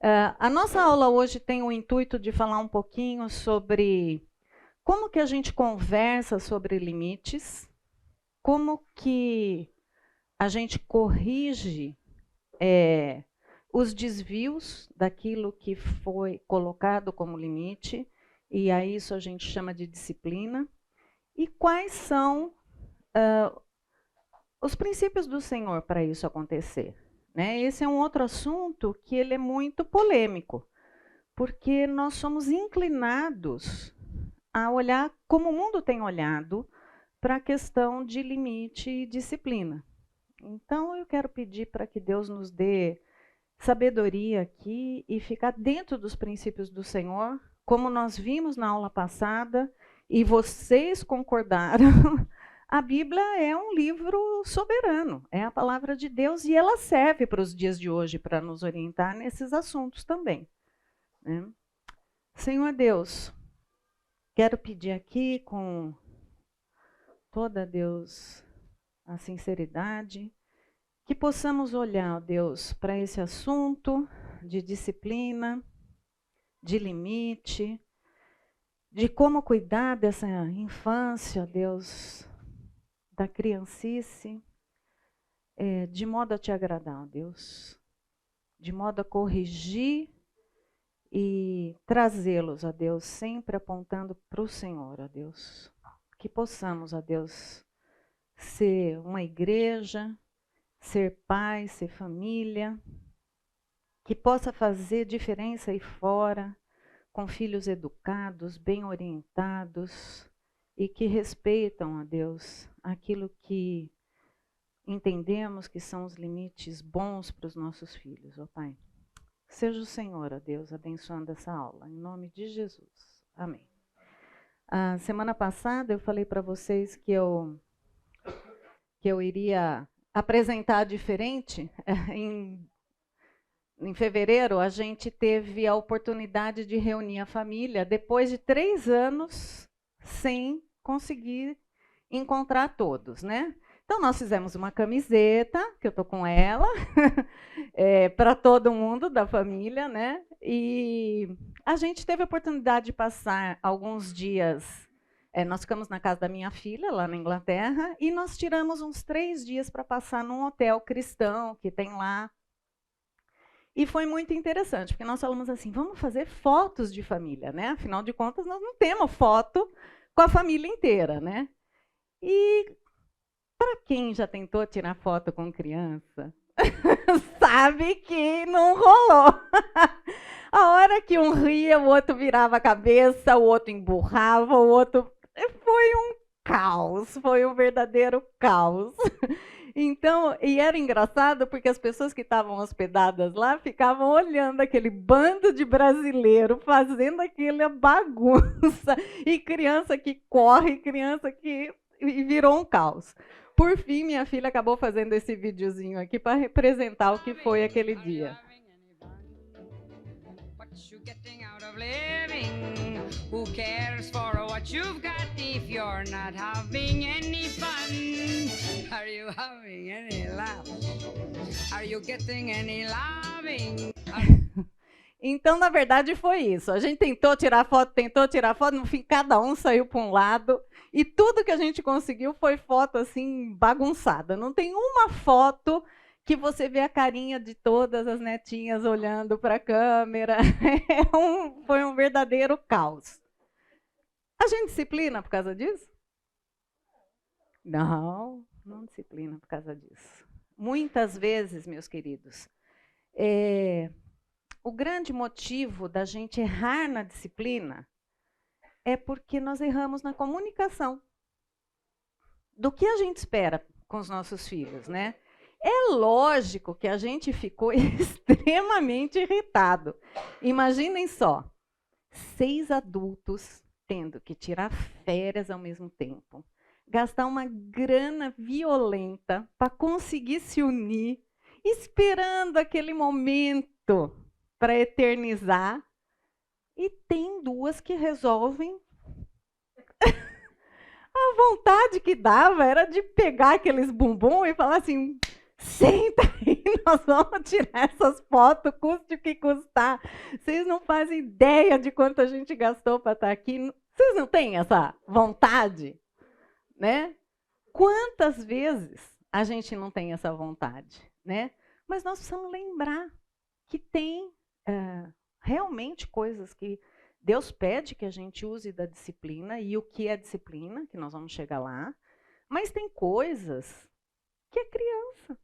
A nossa aula hoje tem o intuito de falar um pouquinho sobre como que a gente conversa sobre limites, como que a gente corrige os desvios daquilo que foi colocado como limite, e a isso a gente chama de disciplina, e quais são os princípios do Senhor para isso acontecer. Né? Esse é um outro assunto que ele é muito polêmico, porque nós somos inclinados a olhar como o mundo tem olhado para a questão de limite e disciplina. Então, eu quero pedir para que Deus nos dê sabedoria aqui e ficar dentro dos princípios do Senhor, como nós vimos na aula passada, e vocês concordaram. A Bíblia é um livro soberano, é a palavra de Deus e ela serve para os dias de hoje para nos orientar nesses assuntos também. Né? Senhor Deus, quero pedir aqui com toda, Deus, a sinceridade, que possamos olhar, Deus, para esse assunto de disciplina, de limite, de como cuidar dessa infância, Deus, da criancice, de modo a te agradar, Deus, de modo a corrigir e trazê-los, a Deus, sempre apontando para o Senhor, a Deus. Que possamos, a Deus, ser uma igreja, ser pai, ser família, que possa fazer diferença aí fora, com filhos educados, bem orientados e que respeitam, a Deus, aquilo que entendemos que são os limites bons para os nossos filhos, ó Pai. Seja o Senhor, ó Deus, abençoando essa aula, em nome de Jesus. Amém. A semana passada eu falei para vocês que eu iria apresentar diferente. Em fevereiro, a gente teve a oportunidade de reunir a família depois de 3 anos sem conseguir encontrar todos, né? Então, nós fizemos uma camiseta, que eu estou com ela, para todo mundo da família, né? E a gente teve a oportunidade de passar alguns dias. Nós ficamos na casa da minha filha, lá na Inglaterra, e nós tiramos uns 3 dias para passar num hotel cristão que tem lá. E foi muito interessante, porque nós falamos assim, vamos fazer fotos de família, né? Afinal de contas, nós não temos foto com a família inteira, né? E para quem já tentou tirar foto com criança, sabe que não rolou. A hora que um ria, o outro virava a cabeça, o outro emburrava, o outro... Foi um caos, foi um verdadeiro caos. Então, e era engraçado porque as pessoas que estavam hospedadas lá ficavam olhando aquele bando de brasileiro fazendo aquela bagunça, e criança que corre, criança que... E virou um caos. Por fim, minha filha acabou fazendo esse videozinho aqui para representar o que foi aquele dia. Who cares for what you've got if you're not having any fun? Are you having any laugh? Are you getting any laughing? Então, na verdade, foi isso. A gente tentou tirar foto, no fim, cada um saiu para um lado, e tudo que a gente conseguiu foi foto assim bagunçada. Não tem uma foto que você vê a carinha de todas as netinhas olhando para a câmera. Foi um verdadeiro caos. A gente disciplina por causa disso? Não, não disciplina por causa disso. Muitas vezes, meus queridos, o grande motivo da gente errar na disciplina é porque nós erramos na comunicação do que a gente espera com os nossos filhos, né? É lógico que a gente ficou extremamente irritado. Imaginem só, 6 adultos tendo que tirar férias ao mesmo tempo, gastar uma grana violenta para conseguir se unir, esperando aquele momento para eternizar, e tem 2 que resolvem. A vontade que dava era de pegar aqueles bumbum e falar assim, Senta aí, nós vamos tirar essas fotos, custe o que custar. Vocês não fazem ideia de quanto a gente gastou para estar aqui. Vocês não têm essa vontade, né? Quantas vezes a gente não tem essa vontade, né? Mas nós precisamos lembrar que tem realmente coisas que Deus pede que a gente use da disciplina, e o que é disciplina, que nós vamos chegar lá, mas tem coisas que é criança.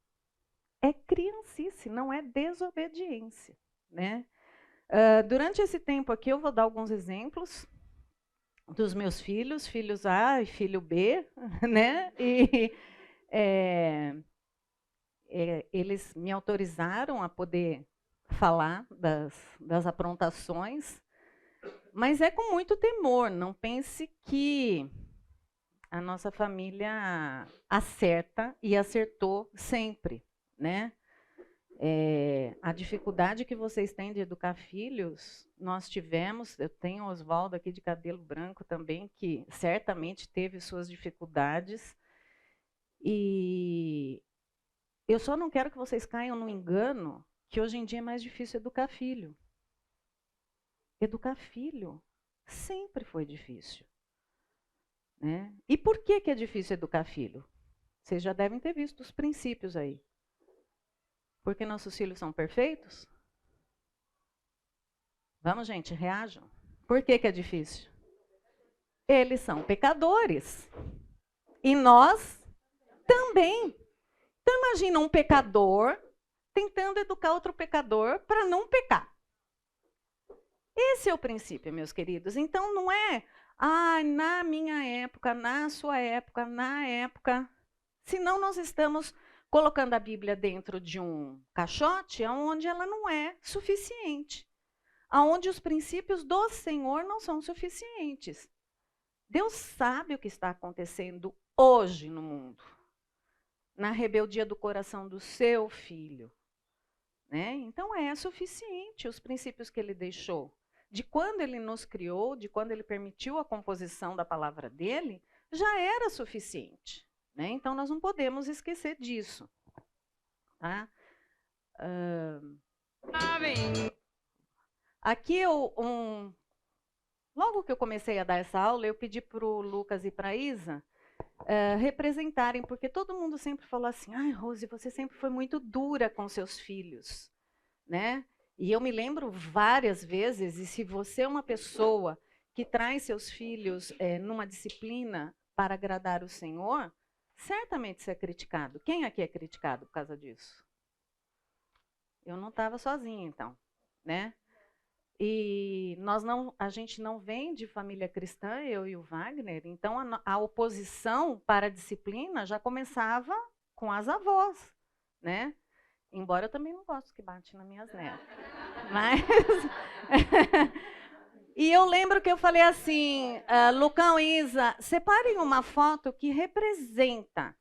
É criancice, não é desobediência, né? Durante esse tempo aqui, eu vou dar alguns exemplos dos meus filhos, filhos A e filho B, né? E eles me autorizaram a poder falar das aprontações, mas é com muito temor. Não pense que a nossa família acerta e acertou sempre, né? A dificuldade que vocês têm de educar filhos, nós tivemos. Eu tenho o Oswaldo aqui de cabelo branco também, que certamente teve suas dificuldades. E eu só não quero que vocês caiam no engano que hoje em dia é mais difícil educar filho. Educar filho sempre foi difícil, né? E por que é difícil educar filho? Vocês já devem ter visto os princípios aí. Porque nossos filhos são perfeitos? Vamos, gente, reajam. Por que é difícil? Eles são pecadores. E nós também. Então, imagina um pecador tentando educar outro pecador para não pecar. Esse é o princípio, meus queridos. Então, não é, na minha época, na sua época, na época. Senão, nós estamos colocando a Bíblia dentro de um caixote onde ela não é suficiente. Onde os princípios do Senhor não são suficientes. Deus sabe o que está acontecendo hoje no mundo, na rebeldia do coração do seu filho, né? Então é suficiente os princípios que ele deixou. De quando ele nos criou, de quando ele permitiu a composição da palavra dele, já era suficiente, né? Então nós não podemos esquecer disso, tá? Aqui logo que eu comecei a dar essa aula, eu pedi para o Lucas e para a Isa representarem, porque todo mundo sempre falou assim: ai, Rose, você sempre foi muito dura com seus filhos, né? E eu me lembro várias vezes, e se você é uma pessoa que traz seus filhos numa disciplina para agradar o Senhor, certamente você é criticado. Quem aqui é criticado por causa disso? Eu não estava sozinha, então, né? E a gente não vem de família cristã, eu e o Wagner, então a oposição para a disciplina já começava com as avós, né? Embora eu também não gosto que bate nas minhas netas. Mas e eu lembro que eu falei assim, Lucão e Isa, separem uma foto que representa,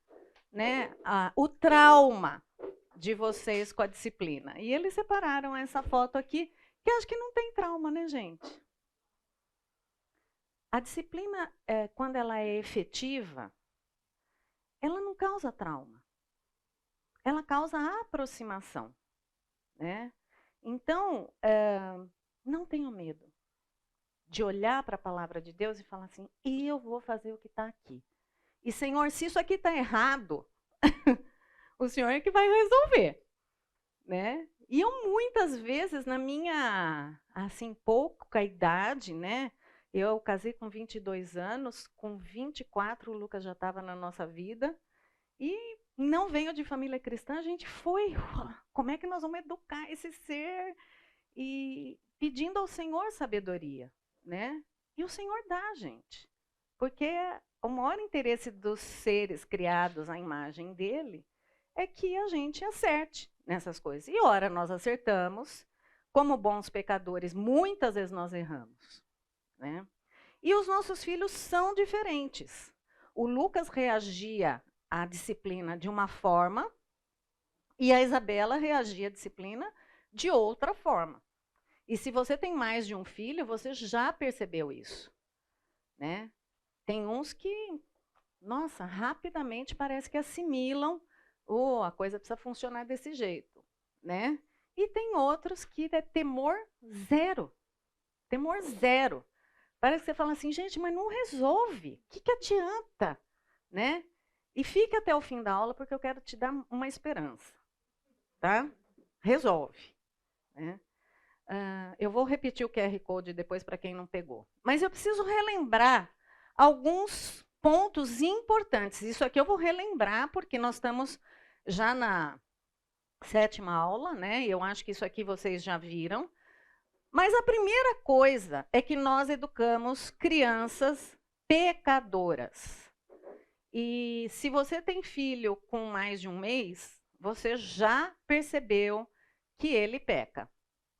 né, o trauma de vocês com a disciplina. E eles separaram essa foto aqui, que acho que não tem trauma, né, gente? A disciplina, quando ela é efetiva, ela não causa trauma. Ela causa aproximação, né? Então, não tenham medo de olhar para a palavra de Deus e falar assim: eu vou fazer o que está aqui. E, Senhor, se isso aqui está errado, o Senhor é que vai resolver, né? E eu, muitas vezes, na minha, assim, pouca idade, né? Eu casei com 22 anos, com 24 o Lucas já estava na nossa vida. E não venho de família cristã, a gente foi, como é que nós vamos educar esse ser? E pedindo ao Senhor sabedoria, né? E o Senhor dá, gente. Porque o maior interesse dos seres criados à imagem dele é que a gente acerte nessas coisas. E ora nós acertamos, como bons pecadores, muitas vezes nós erramos, né? E os nossos filhos são diferentes. O Lucas reagia à disciplina de uma forma e a Isabela reagia à disciplina de outra forma. E se você tem mais de um filho, você já percebeu isso, né? Tem uns que, nossa, rapidamente parece que assimilam a coisa precisa funcionar desse jeito, né? E tem outros que é temor zero. Temor zero. Parece que você fala assim, gente, mas não resolve. O que adianta? Né? E fique até o fim da aula, porque eu quero te dar uma esperança. Tá? Resolve. Né? Eu vou repetir o QR Code depois para quem não pegou. Mas eu preciso relembrar alguns pontos importantes. Isso aqui eu vou relembrar, porque nós estamos já na 7ª aula, né? E eu acho que isso aqui vocês já viram. Mas a primeira coisa é que nós educamos crianças pecadoras. E se você tem filho com mais de um mês, você já percebeu que ele peca.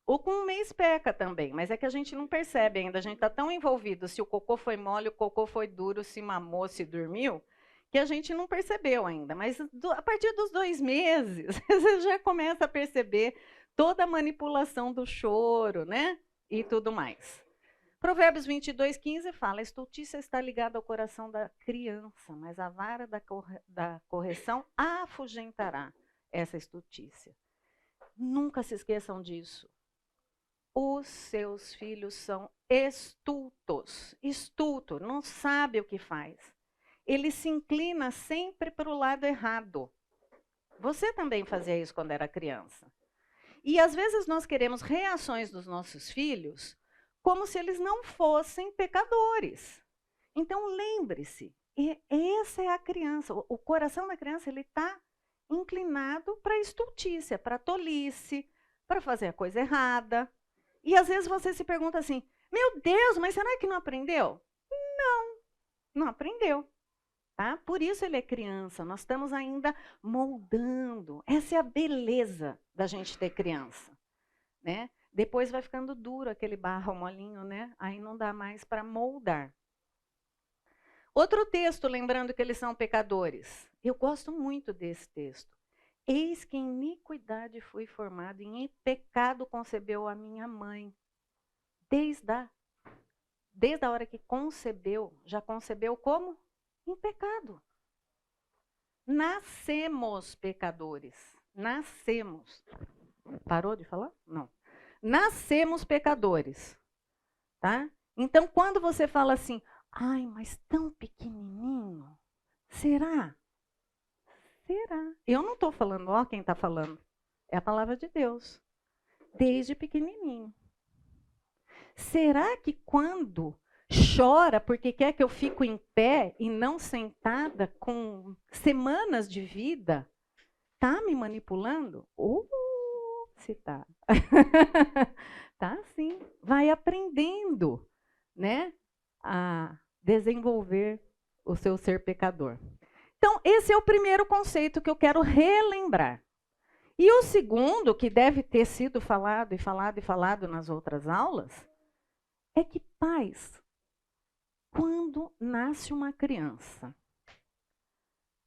O com um mês peca também, mas é que a gente não percebe ainda. A gente está tão envolvido se o cocô foi mole, o cocô foi duro, se mamou, se dormiu, que a gente não percebeu ainda. Mas a partir dos 2 meses, você já começa a perceber toda a manipulação do choro, né? E tudo mais. Provérbios 22:15 fala, a estultícia está ligada ao coração da criança, mas a vara da correção afugentará essa estultícia. Nunca se esqueçam disso. Os seus filhos são estultos. Estulto, não sabe o que faz. Ele se inclina sempre para o lado errado. Você também fazia isso quando era criança. E às vezes nós queremos reações dos nossos filhos como se eles não fossem pecadores. Então lembre-se, essa é a criança. O coração da criança ele está inclinado para a estultícia, para a tolice, para fazer a coisa errada. E às vezes você se pergunta assim, meu Deus, mas será que não aprendeu? Não, não aprendeu. Tá? Por isso ele é criança, nós estamos ainda moldando. Essa é a beleza da gente ter criança. Né? Depois vai ficando duro aquele barro molinho, né? Aí não dá mais para moldar. Outro texto, lembrando que eles são pecadores. Eu gosto muito desse texto. Eis que em iniquidade fui formado, e em pecado concebeu a minha mãe. Desde a hora que concebeu, já concebeu como? Em pecado. Nascemos pecadores. Nascemos. Parou de falar? Não. Nascemos pecadores. Tá? Então, quando você fala assim, ai, mas tão pequenininho, será? Será? Eu não estou falando, ó, quem está falando. É a palavra de Deus. Desde pequenininho. Será que quando chora porque quer que eu fico em pé e não sentada com semanas de vida, tá me manipulando? Se tá. Tá sim. Vai aprendendo, né, a desenvolver o seu ser pecador. Então, esse é o primeiro conceito que eu quero relembrar. E o segundo, que deve ter sido falado e falado e falado nas outras aulas, é que pais, quando nasce uma criança,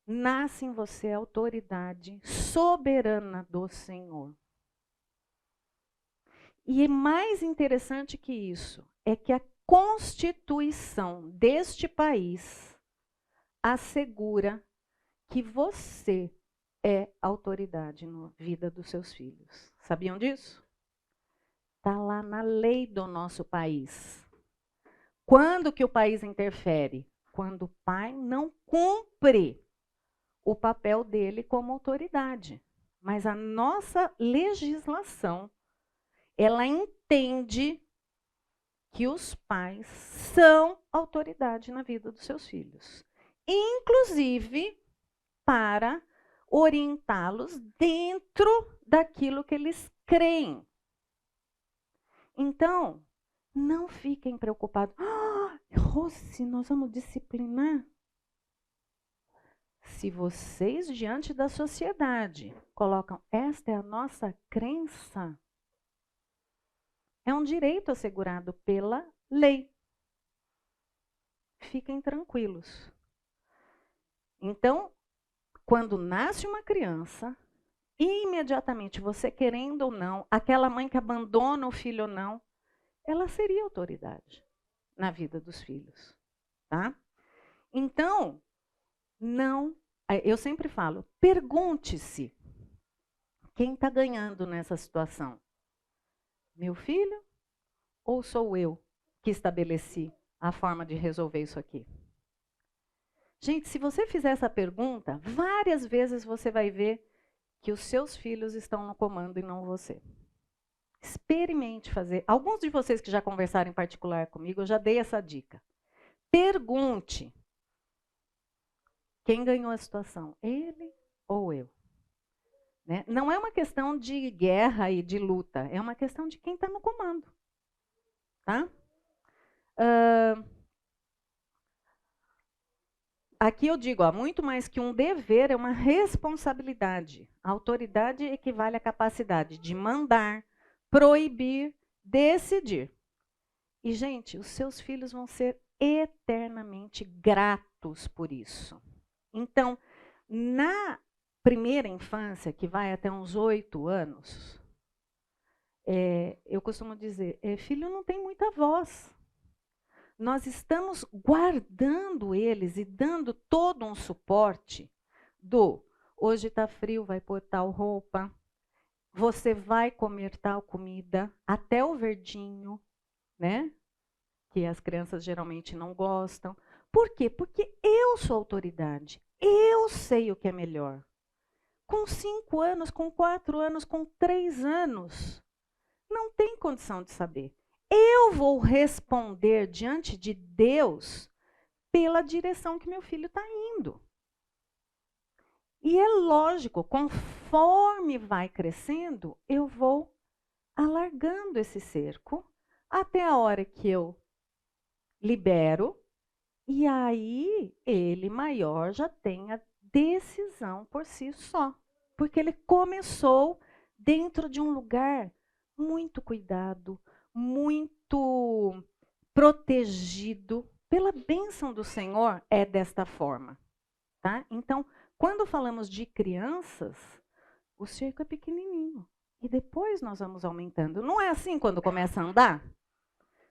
nasce em você a autoridade soberana do Senhor. E mais interessante que isso é que a Constituição deste país assegura que você é autoridade na vida dos seus filhos. Sabiam disso? Está lá na lei do nosso país. Quando que o país interfere? Quando o pai não cumpre o papel dele como autoridade. Mas a nossa legislação, ela entende que os pais são autoridade na vida dos seus filhos. Inclusive para orientá-los dentro daquilo que eles creem. Então, não fiquem preocupados. Rossi, nós vamos disciplinar? Se vocês, diante da sociedade, colocam esta é a nossa crença, é um direito assegurado pela lei. Fiquem tranquilos. Então, quando nasce uma criança, imediatamente, você querendo ou não, aquela mãe que abandona o filho ou não, ela seria autoridade na vida dos filhos. Tá? Então, não Eu sempre falo, pergunte-se, quem está ganhando nessa situação? Meu filho ou sou eu que estabeleci a forma de resolver isso aqui? Gente, se você fizer essa pergunta, várias vezes você vai ver que os seus filhos estão no comando e não você. Experimente fazer. Alguns de vocês que já conversaram em particular comigo, eu já dei essa dica. Pergunte. Quem ganhou a situação? Ele ou eu? Né? Não é uma questão de guerra e de luta, é uma questão de quem está no comando. Tá? Aqui eu digo, muito mais que um dever, é uma responsabilidade. A autoridade equivale à capacidade de mandar, proibir, decidir. E, gente, os seus filhos vão ser eternamente gratos por isso. Então, na primeira infância, que vai até uns 8 anos, eu costumo dizer, filho não tem muita voz. Nós estamos guardando eles e dando todo um suporte do hoje está frio, vai pôr tal roupa, você vai comer tal comida, até o verdinho, né? Que as crianças geralmente não gostam. Por quê? Porque eu sou autoridade. Eu sei o que é melhor. Com 5 anos, com 4 anos, com 3 anos, não tem condição de saber. Eu vou responder diante de Deus pela direção que meu filho está indo. E é lógico, conforme vai crescendo, eu vou alargando esse cerco até a hora que eu libero, e aí ele maior já tem a decisão por si só. Porque ele começou dentro de um lugar muito cuidado, muito protegido. Pela bênção do Senhor, é desta forma. Tá? Então, quando falamos de crianças, o cerco é pequenininho. E depois nós vamos aumentando. Não é assim quando começa a andar?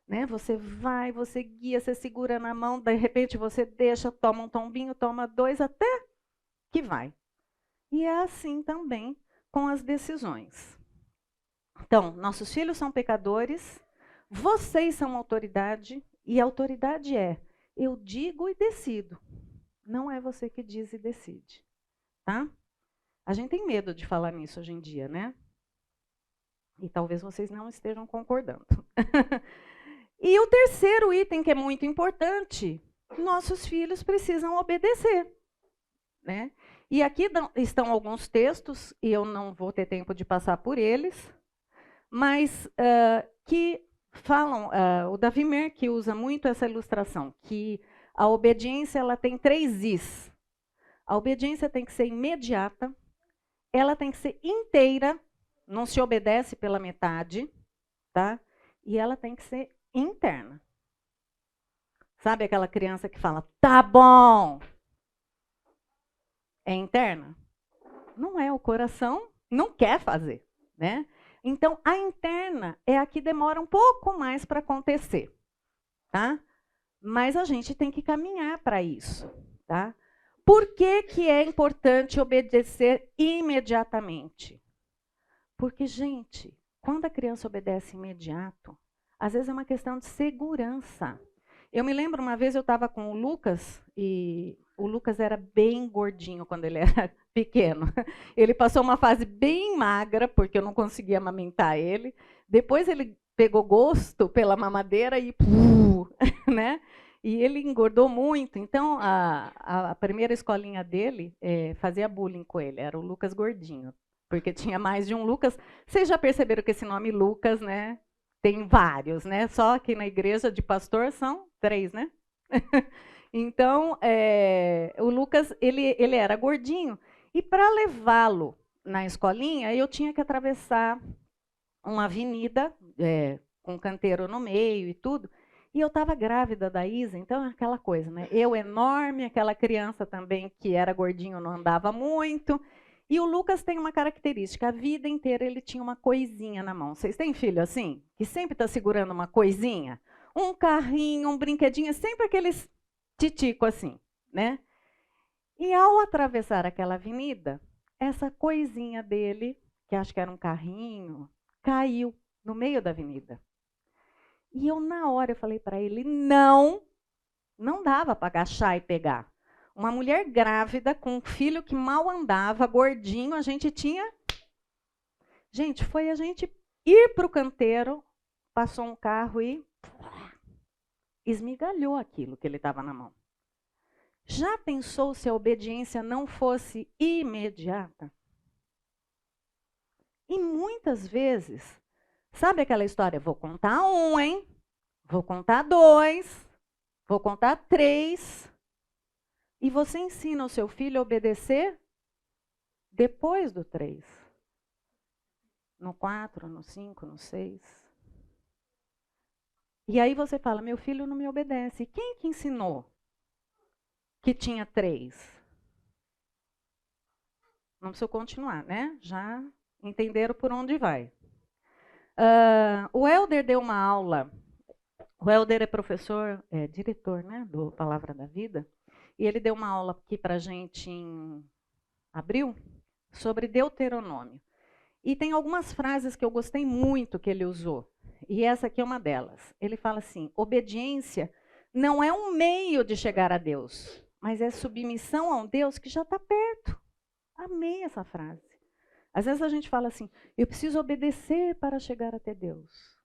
Né? Você vai, você guia, você segura na mão, de repente você deixa, toma um tombinho, toma 2, até que vai. E é assim também com as decisões. Então, nossos filhos são pecadores, vocês são autoridade, e a autoridade é, eu digo e decido. Não é você que diz e decide. Tá? A gente tem medo de falar nisso hoje em dia, né? E talvez vocês não estejam concordando. E o terceiro item que é muito importante, nossos filhos precisam obedecer. Né? E aqui estão alguns textos, e eu não vou ter tempo de passar por eles, mas que falam, o Davi Merck usa muito essa ilustração, que a obediência ela tem 3 Is. A obediência tem que ser imediata, ela tem que ser inteira, não se obedece pela metade, tá? E ela tem que ser interna. Sabe aquela criança que fala, tá bom? É interna? Não é, o coração não quer fazer, né? Então, a interna é a que demora um pouco mais para acontecer, tá? Mas a gente tem que caminhar para isso, tá? Por que que é importante obedecer imediatamente? Porque, gente, quando a criança obedece imediato, às vezes é uma questão de segurança. Eu me lembro, uma vez eu estava com o Lucas, e o Lucas era bem gordinho quando ele era pequeno. Ele passou uma fase bem magra, porque eu não conseguia amamentar ele. Depois ele pegou gosto pela mamadeira e né? E ele engordou muito. Então, a primeira escolinha dele fazia bullying com ele, era o Lucas gordinho, porque tinha mais de um Lucas. Vocês já perceberam que esse nome Lucas, né? Tem vários, né? Só que na igreja de pastor são 3, né? Então, o Lucas, ele era gordinho. E para levá-lo na escolinha, eu tinha que atravessar uma avenida com um canteiro no meio e tudo. E eu estava grávida da Isa, então aquela coisa, né? Eu enorme, aquela criança também que era gordinho, não andava muito. E o Lucas tem uma característica, a vida inteira ele tinha uma coisinha na mão. Vocês têm filho assim? Que sempre está segurando uma coisinha? Um carrinho, um brinquedinho, sempre aqueles titico assim, né? E ao atravessar aquela avenida, essa coisinha dele, que acho que era um carrinho, caiu no meio da avenida. E eu, na hora, eu falei para ele, não dava para agachar e pegar. Uma mulher grávida, com um filho que mal andava, gordinho, a gente tinha... Gente, foi a gente ir para o canteiro, passou um carro e esmigalhou aquilo que ele estava na mão. Já pensou se a obediência não fosse imediata? E muitas vezes, sabe aquela história? Vou contar 1, hein? Vou contar 2, vou contar 3. E você ensina o seu filho a obedecer depois do 3. No 4, no 5, no 6. E aí você fala, meu filho não me obedece. E quem que ensinou que tinha 3? Não preciso continuar, né? Já entenderam por onde vai. O Helder deu uma aula. O Helder é professor, diretor, né, do Palavra da Vida. E ele deu uma aula aqui para a gente em abril sobre Deuteronômio. E tem algumas frases que eu gostei muito que ele usou. E essa aqui é uma delas. Ele fala assim, obediência não é um meio de chegar a Deus, mas é submissão a um Deus que já está perto. Amei essa frase. Às vezes a gente fala assim, eu preciso obedecer para chegar até Deus.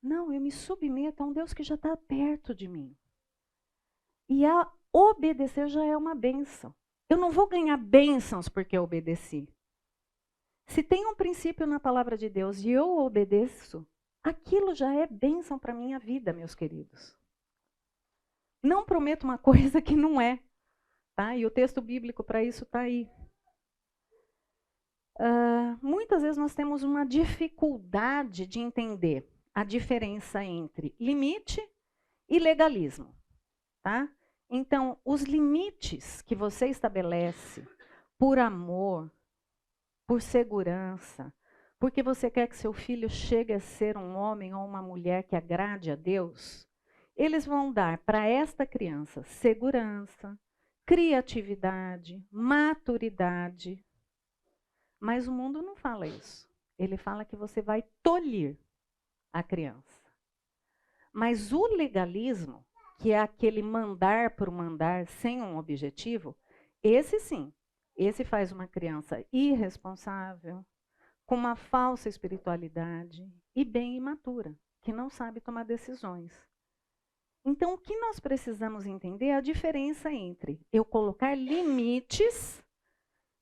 Não, eu me submeto a um Deus que já está perto de mim. E a obedecer já é uma bênção. Eu não vou ganhar bênçãos porque eu obedeci. Se tem um princípio na palavra de Deus e eu obedeço, aquilo já é bênção para a minha vida, meus queridos. Não prometo uma coisa que não é. Tá? E o texto bíblico para isso está aí. Muitas vezes nós temos uma dificuldade de entender a diferença entre limite e legalismo. Tá? Então, os limites que você estabelece por amor, por segurança, porque você quer que seu filho chegue a ser um homem ou uma mulher que agrade a Deus, eles vão dar para esta criança segurança, criatividade, maturidade. Mas o mundo não fala isso. Ele fala que você vai tolir a criança. Mas o legalismo, que é aquele mandar por mandar sem um objetivo, esse sim. Esse faz uma criança irresponsável, com uma falsa espiritualidade e bem imatura, que não sabe tomar decisões. Então, o que nós precisamos entender é a diferença entre eu colocar limites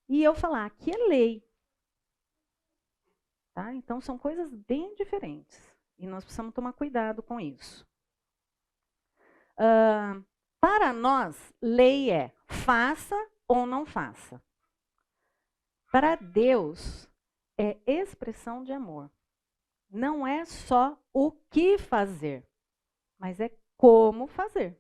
e eu falar, aqui é lei. Tá? Então, são coisas bem diferentes. E nós precisamos tomar cuidado com isso. Para nós, lei é faça ou não faça. Para Deus, é expressão de amor. Não é só o que fazer, mas é como fazer.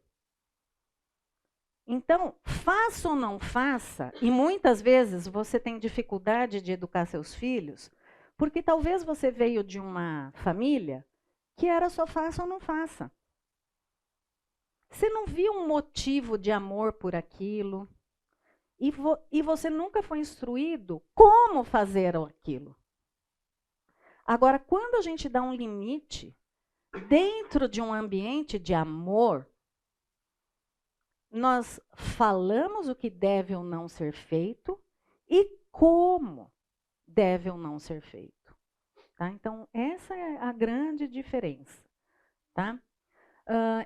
Então, faça ou não faça, e muitas vezes você tem dificuldade de educar seus filhos, porque talvez você veio de uma família que era só faça ou não faça. Você não viu um motivo de amor por aquilo, e você nunca foi instruído como fazer aquilo. Agora, quando a gente dá um limite dentro de um ambiente de amor, nós falamos o que deve ou não ser feito e como deve ou não ser feito. Tá? Então, essa é a grande diferença. Tá?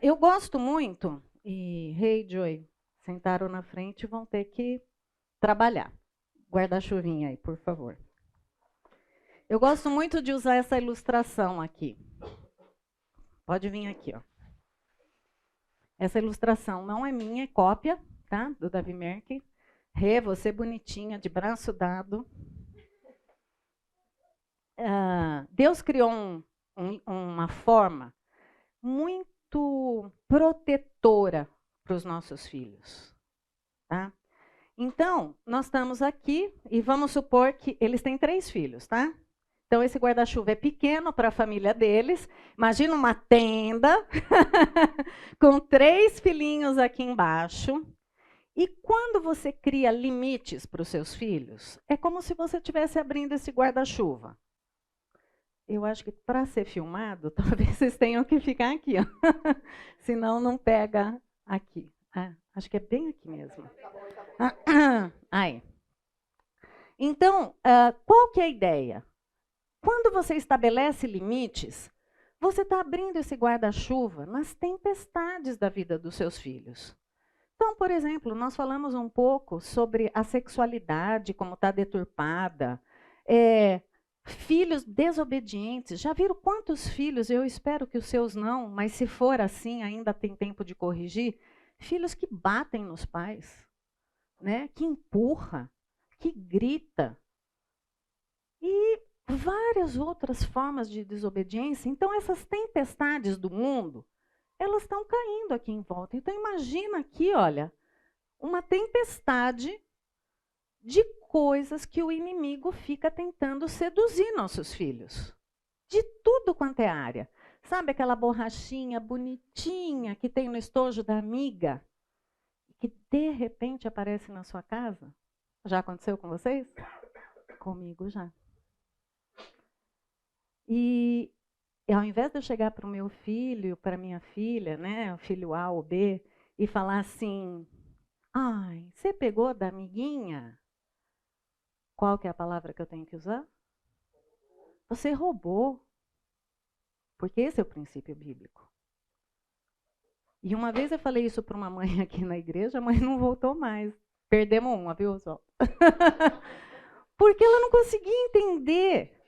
Eu gosto muito, e Rei e Joy sentaram na frente e vão ter que trabalhar. Guarda-chuvinha aí, por favor. Eu gosto muito de usar essa ilustração aqui. Pode vir aqui, ó. Essa ilustração não é minha, é cópia, tá? Do Davi Merck. Rê, você bonitinha, de braço dado. Deus criou uma forma muito protetora para os nossos filhos. Tá? Então, nós estamos aqui e vamos supor que eles têm 3 filhos, tá? Então, esse guarda-chuva é pequeno para a família deles. Imagina uma tenda com 3 filhinhos aqui embaixo. E quando você cria limites para os seus filhos, é como se você estivesse abrindo esse guarda-chuva. Eu acho que para ser filmado, talvez vocês tenham que ficar aqui, ó. Senão não pega aqui. Ah, acho que é bem aqui mesmo. Aí. Então, qual que é a ideia? Quando você estabelece limites, você está abrindo esse guarda-chuva nas tempestades da vida dos seus filhos. Então, por exemplo, nós falamos um pouco sobre a sexualidade, como está deturpada, filhos desobedientes. Já viram quantos filhos, eu espero que os seus não, mas se for assim, ainda tem tempo de corrigir, filhos que batem nos pais, né? Que empurra, que grita. E várias outras formas de desobediência. Então, essas tempestades do mundo, elas estão caindo aqui em volta. Então, imagina aqui, olha, uma tempestade de coisas que o inimigo fica tentando seduzir nossos filhos. De tudo quanto é área. Sabe aquela borrachinha bonitinha que tem no estojo da amiga? Que de repente aparece na sua casa? Já aconteceu com vocês? Comigo já. E ao invés de eu chegar para o meu filho, para a minha filha, né, o filho A ou B, e falar assim, ai, você pegou da amiguinha? Qual que é a palavra que eu tenho que usar? Você roubou. Porque esse é o princípio bíblico. E uma vez eu falei isso para uma mãe aqui na igreja, a mãe não voltou mais. Perdemos uma, viu, Oswaldo? Porque ela não conseguia entender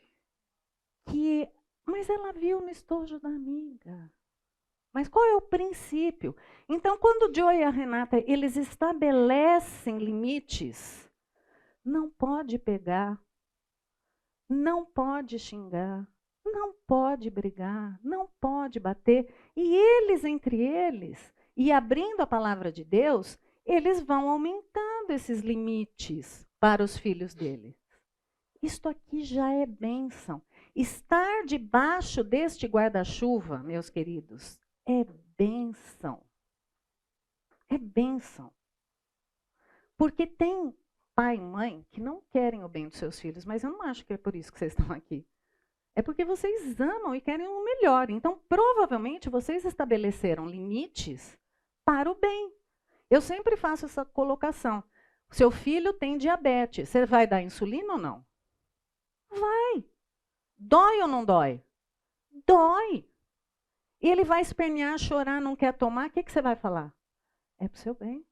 que... Mas ela viu no estojo da amiga. Mas qual é o princípio? Então, quando o Joe e a Renata, eles estabelecem limites, não pode pegar, não pode xingar, não pode brigar, não pode bater. E eles, entre eles, e abrindo a palavra de Deus, eles vão aumentando esses limites para os filhos deles. Isto aqui já é bênção. Estar debaixo deste guarda-chuva, meus queridos, é bênção. É bênção. Porque tem pai e mãe que não querem o bem dos seus filhos, mas eu não acho que é por isso que vocês estão aqui. É porque vocês amam e querem o melhor. Então, provavelmente, vocês estabeleceram limites para o bem. Eu sempre faço essa colocação. Seu filho tem diabetes, você vai dar insulina ou não? Vai. Dói ou não dói? Dói. E ele vai espernear, chorar, não quer tomar, o que você vai falar? É para o seu bem.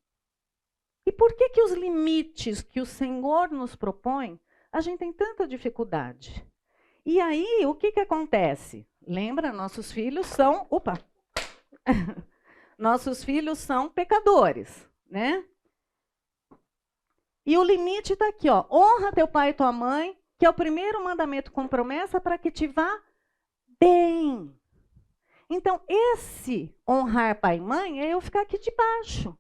E por que os limites que o Senhor nos propõe, a gente tem tanta dificuldade? E aí, o que acontece? Lembra, nossos filhos são... Opa! Nossos filhos são pecadores, né? E o limite está aqui, ó. Honra teu pai e tua mãe, que é o primeiro mandamento com promessa para que te vá bem. Então, esse honrar pai e mãe é eu ficar aqui debaixo.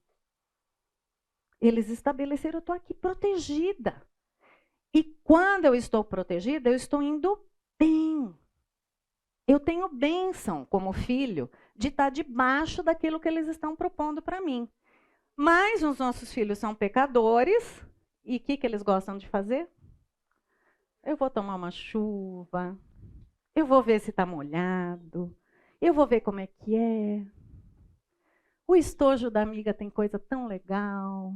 Eles estabeleceram, eu estou aqui protegida. E quando eu estou protegida, eu estou indo bem. Eu tenho bênção como filho de estar debaixo daquilo que eles estão propondo para mim. Mas os nossos filhos são pecadores. E o que eles gostam de fazer? Eu vou tomar uma chuva. Eu vou ver se está molhado. Eu vou ver como é que é. O estojo da amiga tem coisa tão legal.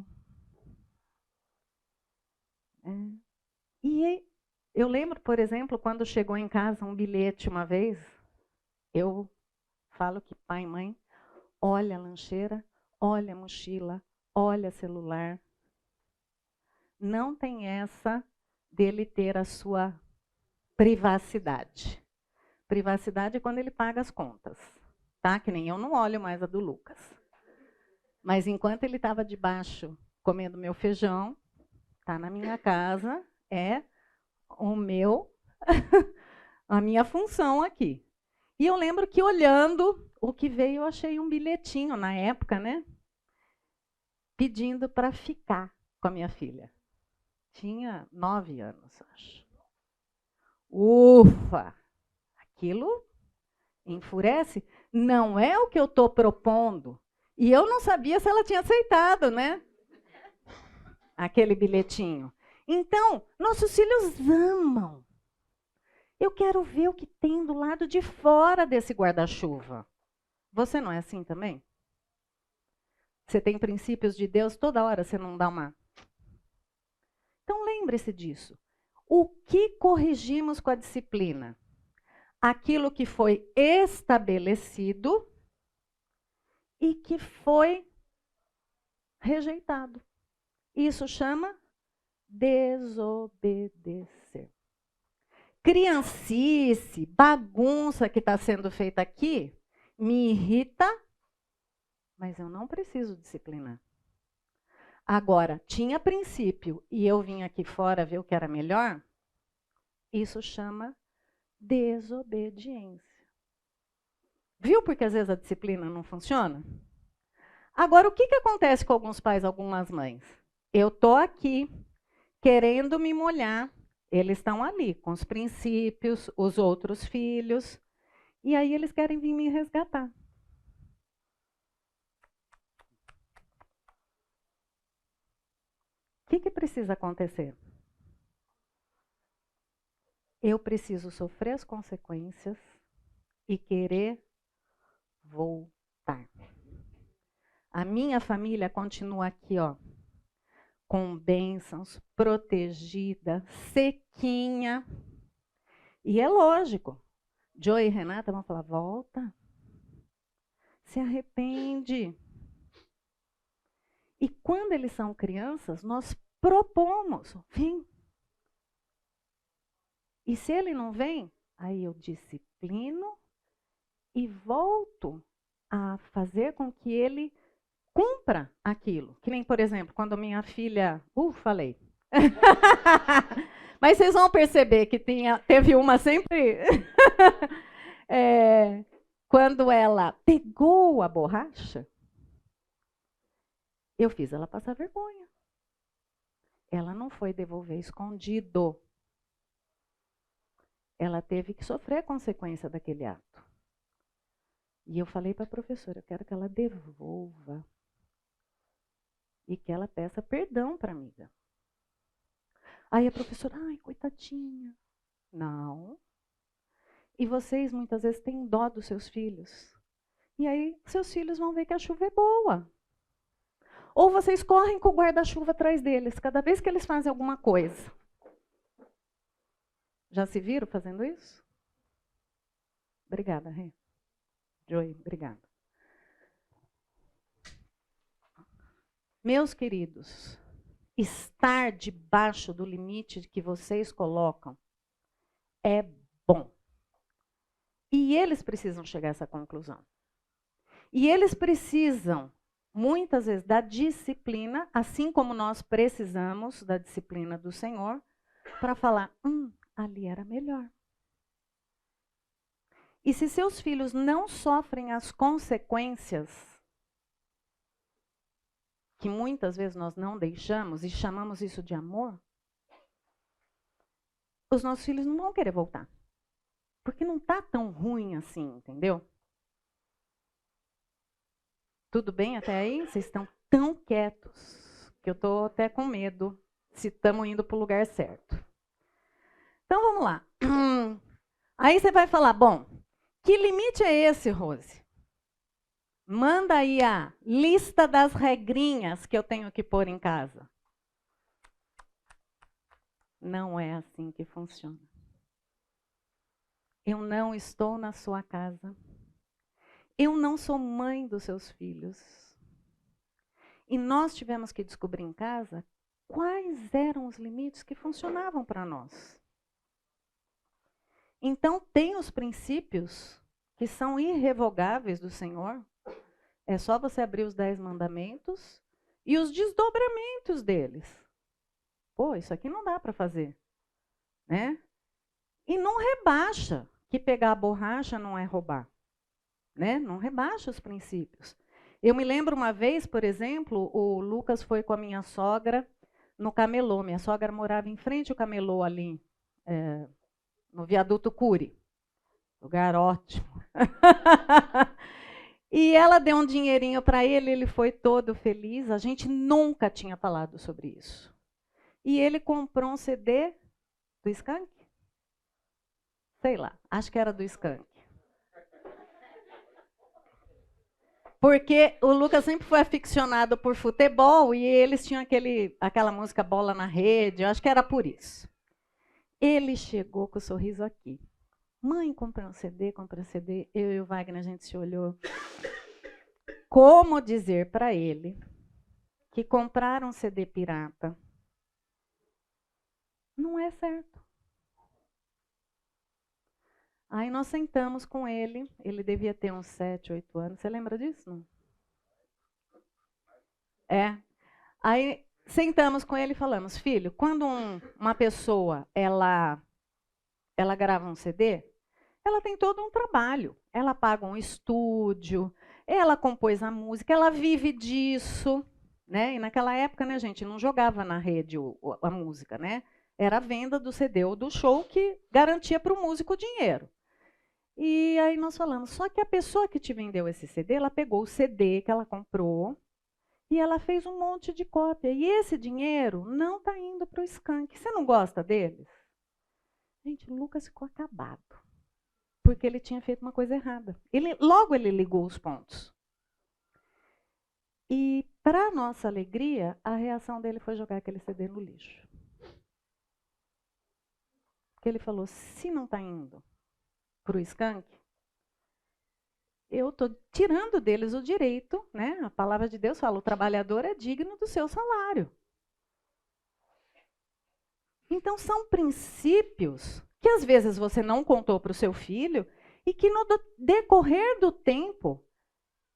E eu lembro, por exemplo, quando chegou em casa um bilhete uma vez, eu falo que pai e mãe, olha a lancheira, olha a mochila, olha celular. Não tem essa dele ter a sua privacidade. Privacidade é quando ele paga as contas, tá? Que nem eu não olho mais a do Lucas. Mas enquanto ele estava debaixo comendo meu feijão, tá na minha casa, é o meu, a minha função aqui. E eu lembro que olhando o que veio, eu achei um bilhetinho na época, né? Pedindo para ficar com a minha filha. Tinha 9 anos, acho. Ufa! Aquilo enfurece. Não é o que eu estou propondo. E eu não sabia se ela tinha aceitado, né? aquele bilhetinho. Então, nossos filhos amam. Eu quero ver o que tem do lado de fora desse guarda-chuva. Você não é assim também? Você tem princípios de Deus, toda hora você não dá uma... Então lembre-se disso. O que corrigimos com a disciplina? Aquilo que foi estabelecido e que foi rejeitado. Isso chama desobedecer. Criancice, bagunça que está sendo feita aqui, me irrita, mas eu não preciso disciplinar. Agora, tinha princípio e eu vim aqui fora ver o que era melhor, isso chama desobediência. Viu porque às vezes a disciplina não funciona? Agora, o que acontece com alguns pais, algumas mães? Eu estou aqui querendo me molhar, eles estão ali com os princípios, os outros filhos, e aí eles querem vir me resgatar. O que precisa acontecer? Eu preciso sofrer as consequências e querer voltar. A minha família continua aqui, ó, com bênçãos, protegida, sequinha. E é lógico, Joey e Renata vão falar, volta, se arrepende. E quando eles são crianças, nós propomos, vem. E se ele não vem, aí eu disciplino e volto a fazer com que ele cumpra aquilo. Que nem, por exemplo, quando minha filha... falei. Mas vocês vão perceber que teve uma sempre... quando ela pegou a borracha, eu fiz ela passar vergonha. Ela não foi devolver escondido. Ela teve que sofrer a consequência daquele ato. E eu falei para a professora, eu quero que ela devolva. E que ela peça perdão para a amiga. Aí a professora, ai, coitadinha. Não. E vocês muitas vezes têm dó dos seus filhos. E aí seus filhos vão ver que a chuva é boa. Ou vocês correm com o guarda-chuva atrás deles, cada vez que eles fazem alguma coisa. Já se viram fazendo isso? Obrigada, Rê. Joey, obrigada. Meus queridos, estar debaixo do limite que vocês colocam é bom. E eles precisam chegar a essa conclusão. E eles precisam, muitas vezes, da disciplina, assim como nós precisamos da disciplina do Senhor, para falar, ali era melhor. E se seus filhos não sofrem as consequências, que muitas vezes nós não deixamos e chamamos isso de amor, os nossos filhos não vão querer voltar. Porque não está tão ruim assim, entendeu? Tudo bem até aí? Vocês estão tão quietos que eu estou até com medo se estamos indo para o lugar certo. Então vamos lá. Aí você vai falar, bom, que limite é esse, Rose? Manda aí a lista das regrinhas que eu tenho que pôr em casa. Não é assim que funciona. Eu não estou na sua casa. Eu não sou mãe dos seus filhos. E nós tivemos que descobrir em casa quais eram os limites que funcionavam para nós. Então, tem os princípios que são irrevogáveis do Senhor. É só você abrir os 10 mandamentos e os desdobramentos deles. Pô, isso aqui não dá para fazer. Né? E não rebaixa que pegar a borracha não é roubar. Né? Não rebaixa os princípios. Eu me lembro uma vez, por exemplo, o Lucas foi com a minha sogra no camelô. Minha sogra morava em frente ao camelô ali, no viaduto Cury. Lugar ótimo. E ela deu um dinheirinho para ele, ele foi todo feliz. A gente nunca tinha falado sobre isso. e ele comprou um CD do Skank? Sei lá, acho que era do Skank. Porque o Lucas sempre foi aficionado por futebol e eles tinham aquela música Bola na Rede, eu acho que era por isso. Ele chegou com o sorriso aqui. Mãe, comprei um CD, eu e o Wagner, a gente se olhou. Como dizer para ele que comprar um CD pirata não é certo? Aí nós sentamos com ele devia ter uns 7, 8 anos. Você lembra disso? Não? É. Aí sentamos com ele e falamos, filho, quando uma pessoa ela grava um CD, ela tem todo um trabalho. Ela paga um estúdio, ela compôs a música, ela vive disso, né? E naquela época, né, gente, não jogava na rede a música, né? Era a venda do CD ou do show que garantia para o músico dinheiro. E aí nós falamos, só que a pessoa que te vendeu esse CD, ela pegou o CD que ela comprou e ela fez um monte de cópia. E esse dinheiro não está indo para o Skank. Você não gosta deles? Gente, o Lucas ficou acabado, porque ele tinha feito uma coisa errada. Logo ele ligou os pontos. E, para nossa alegria, a reação dele foi jogar aquele CD no lixo. Porque ele falou, se não está indo para o Skank, eu estou tirando deles o direito, né? A palavra de Deus fala, o trabalhador é digno do seu salário. Então, são princípios que às vezes você não contou para o seu filho e que no decorrer do tempo,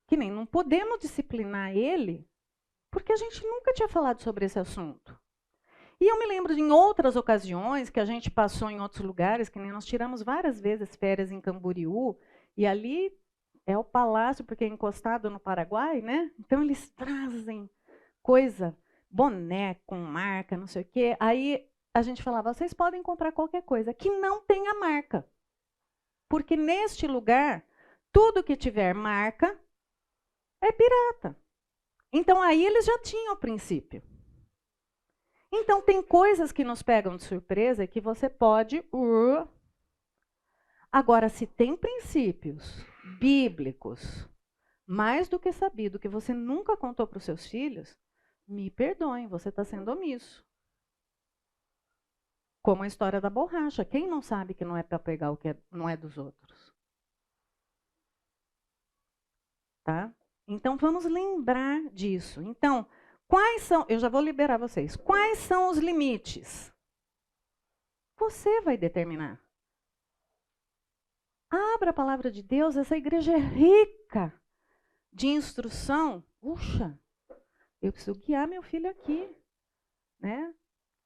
que nem não podemos disciplinar ele, porque a gente nunca tinha falado sobre esse assunto. E eu me lembro de em outras ocasiões que a gente passou em outros lugares, que nem nós tiramos várias vezes férias em Camboriú, e ali é o palácio, porque é encostado no Paraguai, né? Então eles trazem coisa, boné com marca, não sei o quê. Aí a gente falava, vocês podem comprar qualquer coisa que não tenha marca. Porque neste lugar, tudo que tiver marca é pirata. Então aí eles já tinham o princípio. Então tem coisas que nos pegam de surpresa e que você pode... Agora, se tem princípios bíblicos, mais do que sabido, que você nunca contou para os seus filhos, me perdoem, você está sendo omisso. Como a história da borracha. Quem não sabe que não é para pegar o que não é dos outros? Tá? Então, vamos lembrar disso. Então, quais são... Eu já vou liberar vocês. Quais são os limites? Você vai determinar. Abra a palavra de Deus. Essa igreja é rica de instrução. Puxa, eu preciso guiar meu filho aqui. Né?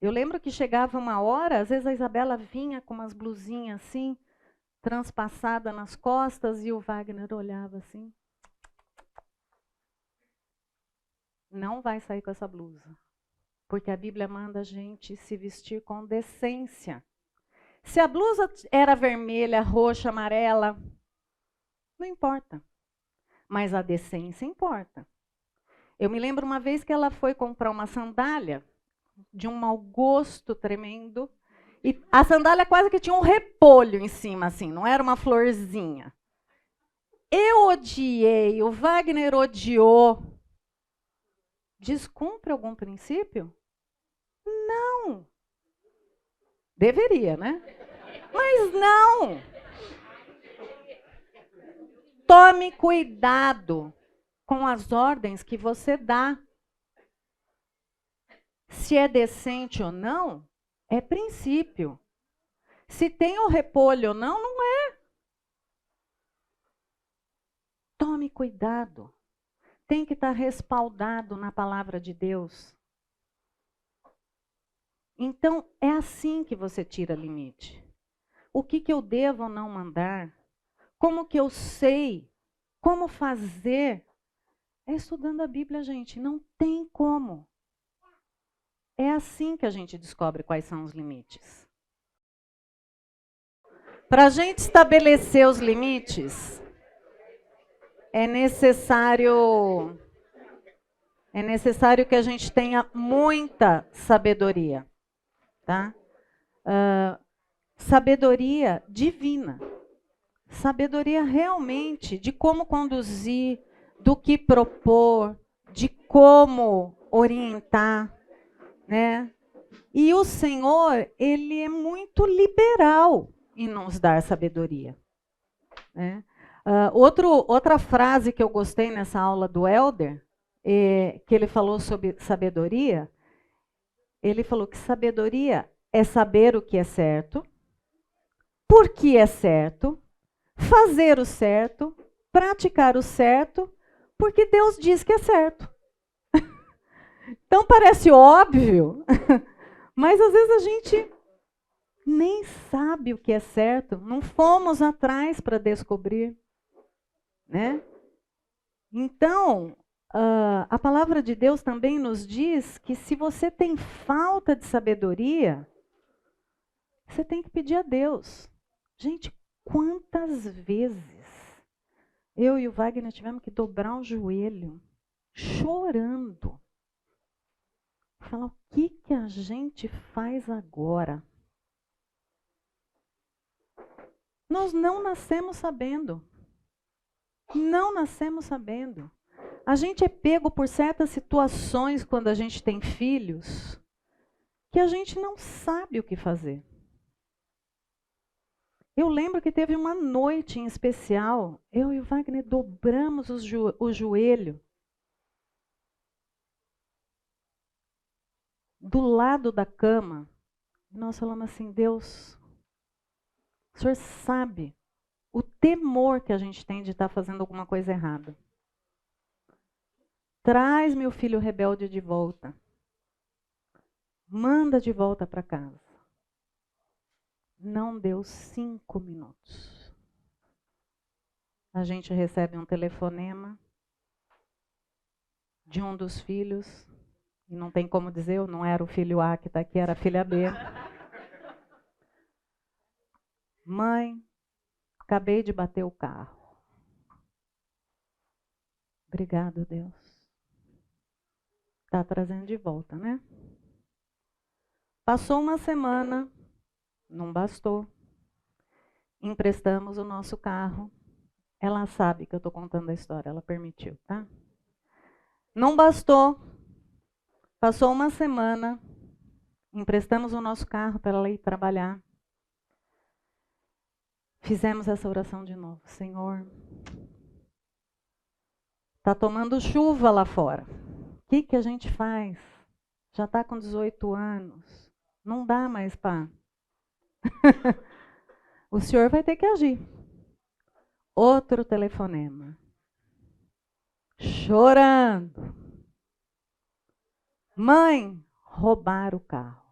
Eu lembro que chegava uma hora, às vezes a Isabela vinha com umas blusinhas assim, transpassada nas costas, e o Wagner olhava assim. Não vai sair com essa blusa, porque a Bíblia manda a gente se vestir com decência. Se a blusa era vermelha, roxa, amarela, não importa. Mas a decência importa. Eu me lembro uma vez que ela foi comprar uma sandália de um mau gosto tremendo. E a sandália quase que tinha um repolho em cima, assim, não era uma florzinha. Eu odiei, o Wagner odiou. Descumpre algum princípio? Não. Deveria, né? Mas não. Tome cuidado com as ordens que você dá. Se é decente ou não, é princípio. Se tem o repolho ou não, não é. Tome cuidado. Tem que estar respaldado na palavra de Deus. Então, é assim que você tira limite. O que eu devo ou não mandar? Como que eu sei? Como fazer? É estudando a Bíblia, gente. Não tem como. É assim que a gente descobre quais são os limites. Para a gente estabelecer os limites, é necessário que a gente tenha muita sabedoria. tá? Sabedoria divina. Sabedoria realmente de como conduzir, do que propor, de como orientar, né? E o Senhor, ele é muito liberal em nos dar sabedoria, né? Outra frase que eu gostei nessa aula do Elder, que ele falou sobre sabedoria, ele falou que sabedoria é saber o que é certo, por que é certo, fazer o certo, praticar o certo, porque Deus diz que é certo. Então parece óbvio, mas às vezes a gente nem sabe o que é certo, não fomos atrás para descobrir, né? Então, a palavra de Deus também nos diz que se você tem falta de sabedoria, você tem que pedir a Deus. Gente, quantas vezes eu e o Wagner tivemos que dobrar o joelho, chorando. Falar, o que a gente faz agora? Nós não nascemos sabendo. Não nascemos sabendo. A gente é pego por certas situações quando a gente tem filhos, que a gente não sabe o que fazer. Eu lembro que teve uma noite em especial, eu e o Wagner dobramos o joelho do lado da cama. E nós falamos assim, Deus, o Senhor sabe o temor que a gente tem de estar fazendo alguma coisa errada. Traz meu filho rebelde de volta. Manda de volta para casa. Não deu 5 minutos. A gente recebe um telefonema de um dos filhos. E não tem como dizer, não era o filho A que está aqui, era a filha B. Mãe, acabei de bater o carro. Obrigado, Deus. Está trazendo de volta, né? Passou uma semana, não bastou. Emprestamos o nosso carro. Ela sabe que eu estou contando a história, ela permitiu, tá? Não bastou. Passou uma semana, emprestamos o nosso carro para ela ir trabalhar. Fizemos essa oração de novo. Senhor, está tomando chuva lá fora. O que a gente faz? Já está com 18 anos. Não dá mais para... O senhor vai ter que agir. Outro telefonema. Chorando. Mãe, roubaram o carro.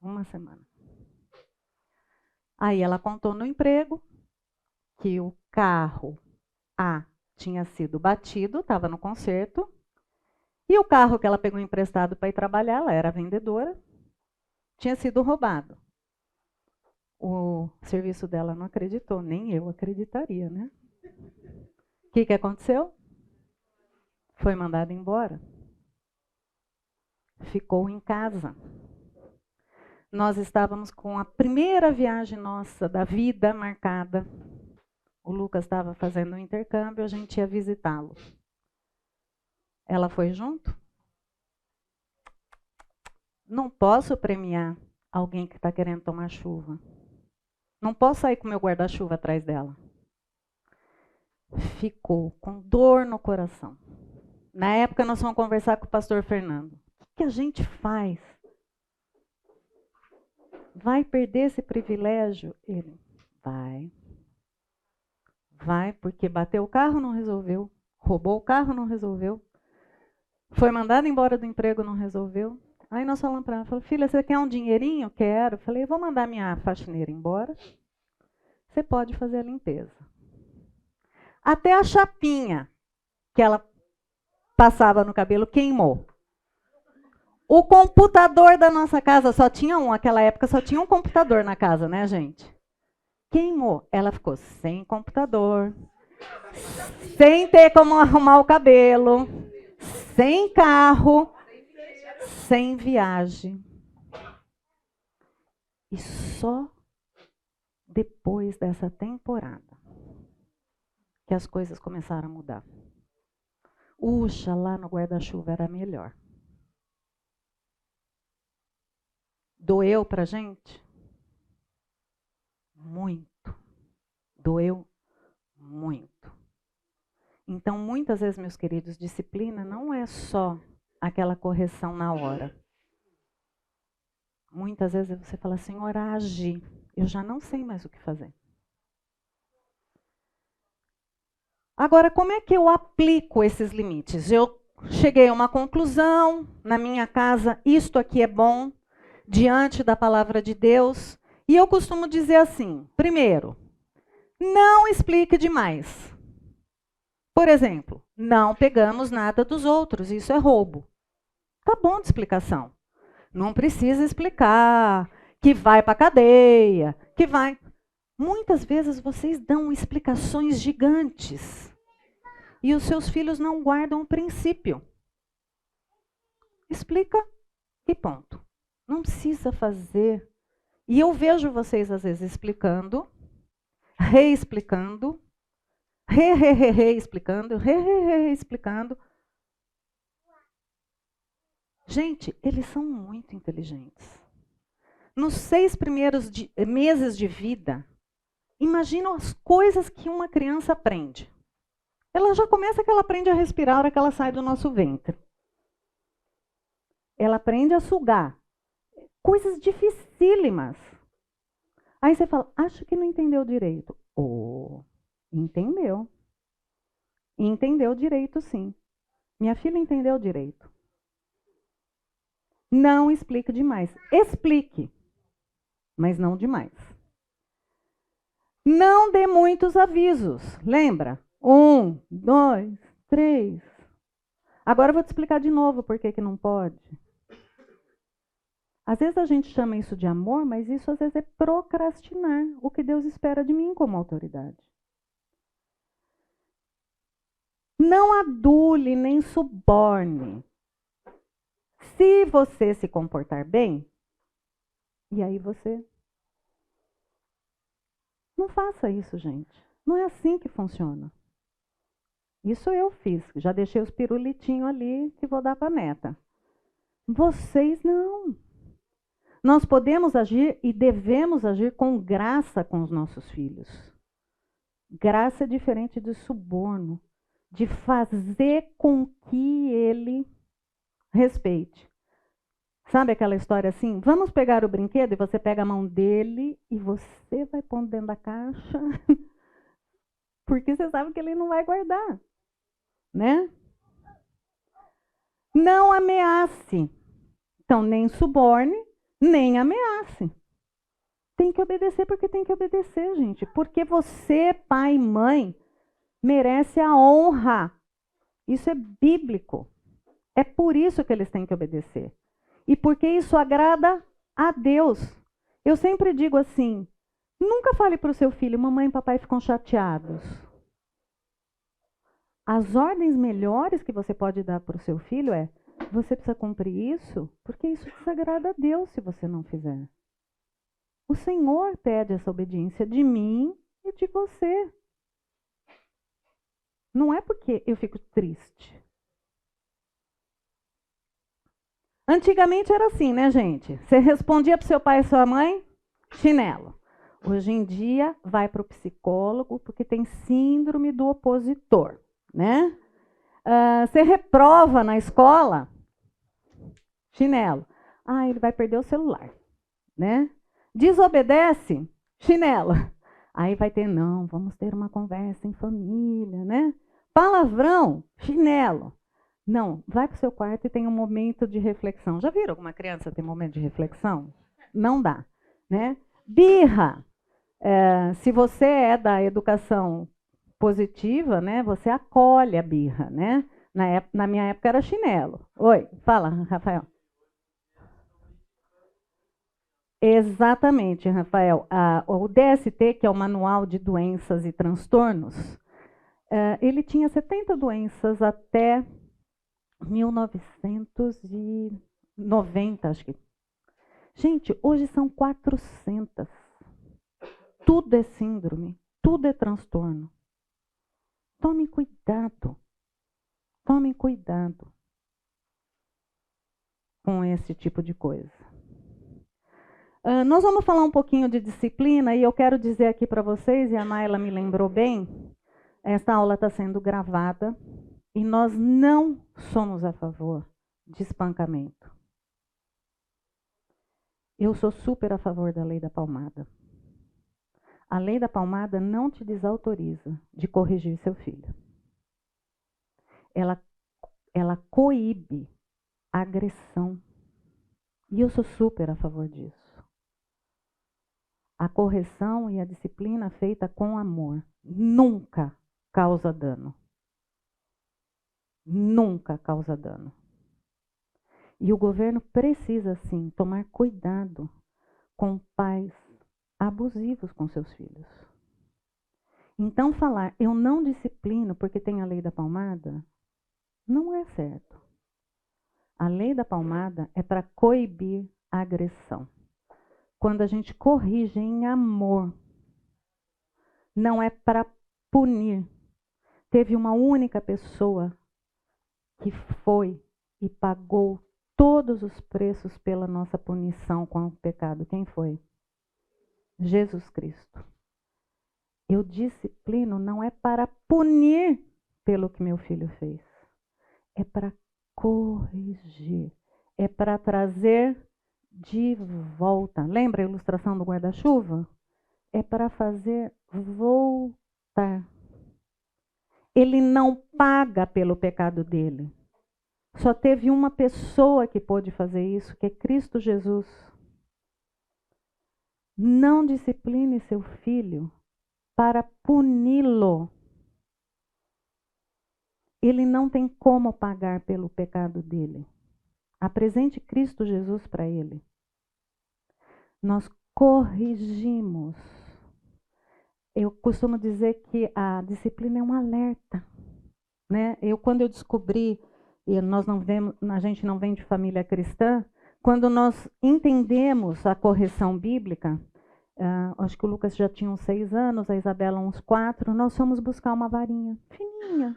Uma semana. Aí ela contou no emprego que o carro A tinha sido batido, estava no conserto, e o carro que ela pegou emprestado para ir trabalhar, ela era vendedora, tinha sido roubado. O serviço dela não acreditou, nem eu acreditaria, né? O que aconteceu? Foi mandada embora. Ficou em casa. Nós estávamos com a primeira viagem nossa da vida marcada. O Lucas estava fazendo um intercâmbio, a gente ia visitá-lo. Ela foi junto? Não posso premiar alguém que está querendo tomar chuva. Não posso sair com meu guarda-chuva atrás dela. Ficou com dor no coração. Na época, nós fomos conversar com o pastor Fernando. O que a gente faz? Vai perder esse privilégio? Ele, vai. Vai, porque bateu o carro, não resolveu. Roubou o carro, não resolveu. Foi mandado embora do emprego, não resolveu. Aí nós falamos para ela, falou, filha, você quer um dinheirinho? Quero. Falei, vou mandar minha faxineira embora. Você pode fazer a limpeza. Até a chapinha que ela passava no cabelo queimou. O computador da nossa casa só tinha um. Naquela época só tinha um computador na casa, né, gente? Queimou. Ela ficou sem computador, sem ter como arrumar o cabelo, sem carro, sem viagem. E só depois dessa temporada que as coisas começaram a mudar. Uxa, lá no guarda-chuva era melhor. Doeu pra gente? Muito. Doeu muito. Então, muitas vezes, meus queridos, disciplina não é só aquela correção na hora. Muitas vezes você fala, Senhor, age. Eu já não sei mais o que fazer. Agora, como é que eu aplico esses limites? Eu cheguei a uma conclusão, na minha casa, isto aqui é bom, diante da palavra de Deus. E eu costumo dizer assim, primeiro, não explique demais. Por exemplo, não pegamos nada dos outros, isso é roubo. Tá bom de explicação. Não precisa explicar que vai para a cadeia, que vai... Muitas vezes vocês dão explicações gigantes e os seus filhos não guardam o princípio. Explica e ponto. Não precisa fazer. E eu vejo vocês às vezes explicando, reexplicando, reexplicando, reexplicando. Gente, eles são muito inteligentes. Nos 6 primeiros meses de vida, imagina as coisas que uma criança aprende. Ela já começa que ela aprende a respirar na hora que ela sai do nosso ventre. Ela aprende a sugar. Coisas dificílimas. Aí você fala, acho que não entendeu direito. Oh, entendeu. Entendeu direito, sim. Minha filha entendeu direito. Não explique demais. Explique, mas não demais. Não dê muitos avisos. Lembra? 1, 2, 3. Agora eu vou te explicar de novo por que não pode. Às vezes a gente chama isso de amor, mas isso às vezes é procrastinar o que Deus espera de mim como autoridade. Não adule nem suborne. Se você se comportar bem, e aí você... Não faça isso, gente. Não é assim que funciona. Isso eu fiz. Já deixei os pirulitinhos ali que vou dar para a neta. Vocês não. Nós podemos agir e devemos agir com graça com os nossos filhos. Graça é diferente de suborno. De fazer com que ele respeite. Sabe aquela história assim? Vamos pegar o brinquedo e você pega a mão dele e você vai pondo dentro da caixa. Porque você sabe que ele não vai guardar. Né? Não ameace. Então, nem suborne, nem ameace. Tem que obedecer porque tem que obedecer, gente. Porque você, pai e mãe, merece a honra. Isso é bíblico. É por isso que eles têm que obedecer. E porque isso agrada a Deus. Eu sempre digo assim, nunca fale para o seu filho, mamãe e papai ficam chateados. As ordens melhores que você pode dar para o seu filho é, você precisa cumprir isso, porque isso desagrada a Deus se você não fizer. O Senhor pede essa obediência de mim e de você. Não é porque eu fico triste. Antigamente era assim, né, gente? Você respondia para o seu pai e sua mãe, chinelo. Hoje em dia, vai para o psicólogo, porque tem síndrome do opositor, né? Você reprova na escola, chinelo. Ah, ele vai perder o celular, né? Desobedece, chinelo. Aí vai ter, não, vamos ter uma conversa em família, né? Palavrão, chinelo. Não, vai para o seu quarto e tem um momento de reflexão. Já viram alguma criança ter momento de reflexão? Não dá, né? Birra. Se você é da educação positiva, né, você acolhe a birra, né? Na minha época era chinelo. Oi, fala, Rafael. Exatamente, Rafael. O DST, que é o Manual de Doenças e Transtornos, ele tinha 70 doenças até 1990, acho que. Gente, hoje são 400. Tudo é síndrome, tudo é transtorno. Tome cuidado. Tomem cuidado com esse tipo de coisa. Nós vamos falar um pouquinho de disciplina e eu quero dizer aqui para vocês, e a Mayla me lembrou bem, essa aula está sendo gravada e nós não somos a favor de espancamento. Eu sou super a favor da lei da palmada. A lei da palmada não te desautoriza de corrigir seu filho. Ela coíbe a agressão. E eu sou super a favor disso. A correção e a disciplina feita com amor nunca causa dano. Nunca causa dano. E o governo precisa, sim, tomar cuidado com pais abusivos com seus filhos. Então, falar, eu não disciplino porque tem a lei da palmada, não é certo. A lei da palmada é para coibir a agressão. Quando a gente corrige em amor, não é para punir. Teve uma única pessoa que foi e pagou todos os preços pela nossa punição com o pecado. Quem foi? Jesus Cristo. Eu disciplino não é para punir pelo que meu filho fez. É para corrigir. É para trazer de volta. Lembra a ilustração do guarda-chuva? É para fazer voltar. Ele não paga pelo pecado dele. Só teve uma pessoa que pôde fazer isso, que é Cristo Jesus. Não discipline seu filho para puni-lo. Ele não tem como pagar pelo pecado dele. Apresente Cristo Jesus para ele. Nós corrigimos. Eu costumo dizer que a disciplina é um alerta, né? Quando eu descobri, e a gente não vem de família cristã, quando nós entendemos a correção bíblica, acho que o Lucas já tinha uns 6 anos, a Isabela uns 4, nós fomos buscar uma varinha fininha.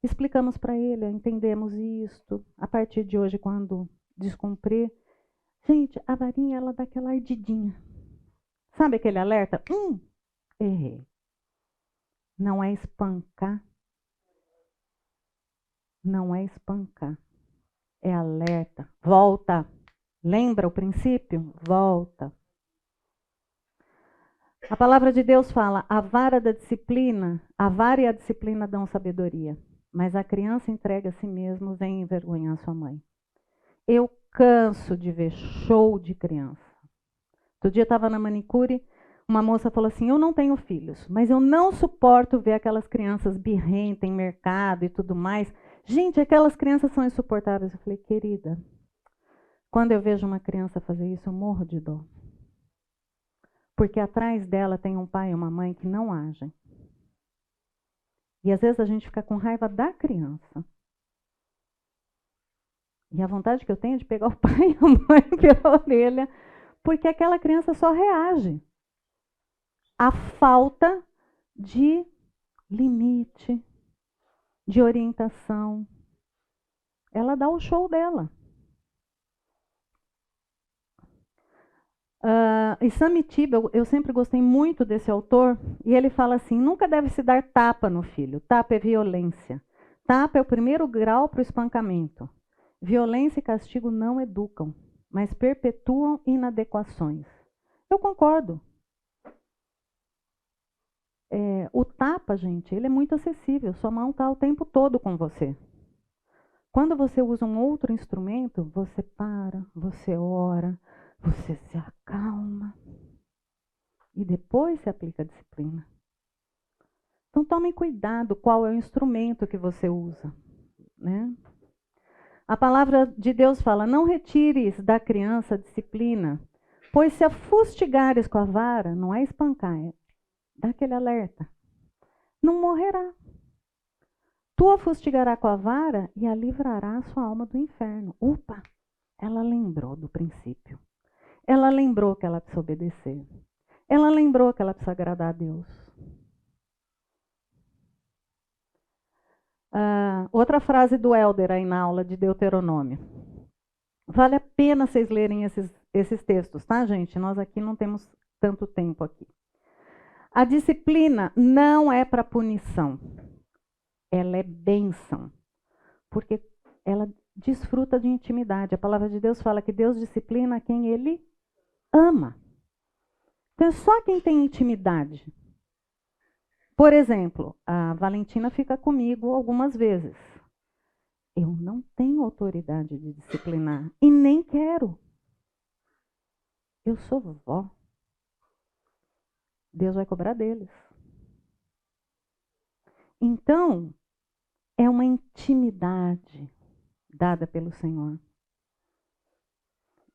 Explicamos para ele, entendemos isto. A partir de hoje, quando descumprir, gente, a varinha ela dá aquela ardidinha. Sabe aquele alerta? Errei. Não é espancar. Não é espancar. É alerta. Volta. Lembra o princípio? Volta. A palavra de Deus fala, a vara e a disciplina dão sabedoria. Mas a criança entrega a si mesmo, vem envergonhar sua mãe. Eu canso de ver show de criança. Outro dia eu estava na manicure, uma moça falou assim, eu não tenho filhos, mas eu não suporto ver aquelas crianças birrentas em mercado e tudo mais. Gente, aquelas crianças são insuportáveis. Eu falei, querida, quando eu vejo uma criança fazer isso, eu morro de dó. Porque atrás dela tem um pai e uma mãe que não agem. E às vezes a gente fica com raiva da criança. E a vontade que eu tenho é de pegar o pai e a mãe pela orelha, porque aquela criança só reage à falta de limite, de orientação. Ela dá o show dela. E Samitiba, eu sempre gostei muito desse autor, e ele fala assim, nunca deve se dar tapa no filho. Tapa é violência. Tapa é o primeiro grau para o espancamento. Violência e castigo não educam, mas perpetuam inadequações. Eu concordo. O tapa, gente, ele é muito acessível. Sua mão está o tempo todo com você. Quando você usa um outro instrumento, você para, você ora, você se acalma e depois se aplica a disciplina. Então tomem cuidado qual é o instrumento que você usa, né? A palavra de Deus fala, não retires da criança a disciplina, pois se a fustigares com a vara, não é espancar, é dar aquele alerta, não morrerá. Tu a fustigará com a vara e a livrará a sua alma do inferno. Opa, ela lembrou do princípio. ela lembrou que ela precisa obedecer. Ela lembrou que ela precisa agradar a Deus. Outra frase do Helder aí na aula de Deuteronômio. Vale a pena vocês lerem esses textos, tá, gente? Nós aqui não temos tanto tempo aqui. A disciplina não é para punição. Ela é bênção. Porque ela desfruta de intimidade. A palavra de Deus fala que Deus disciplina quem Ele ama. Então é só quem tem intimidade. Por exemplo, a Valentina fica comigo algumas vezes. Eu não tenho autoridade de disciplinar e nem quero. Eu sou vó. Deus vai cobrar deles. Então, é uma intimidade dada pelo Senhor.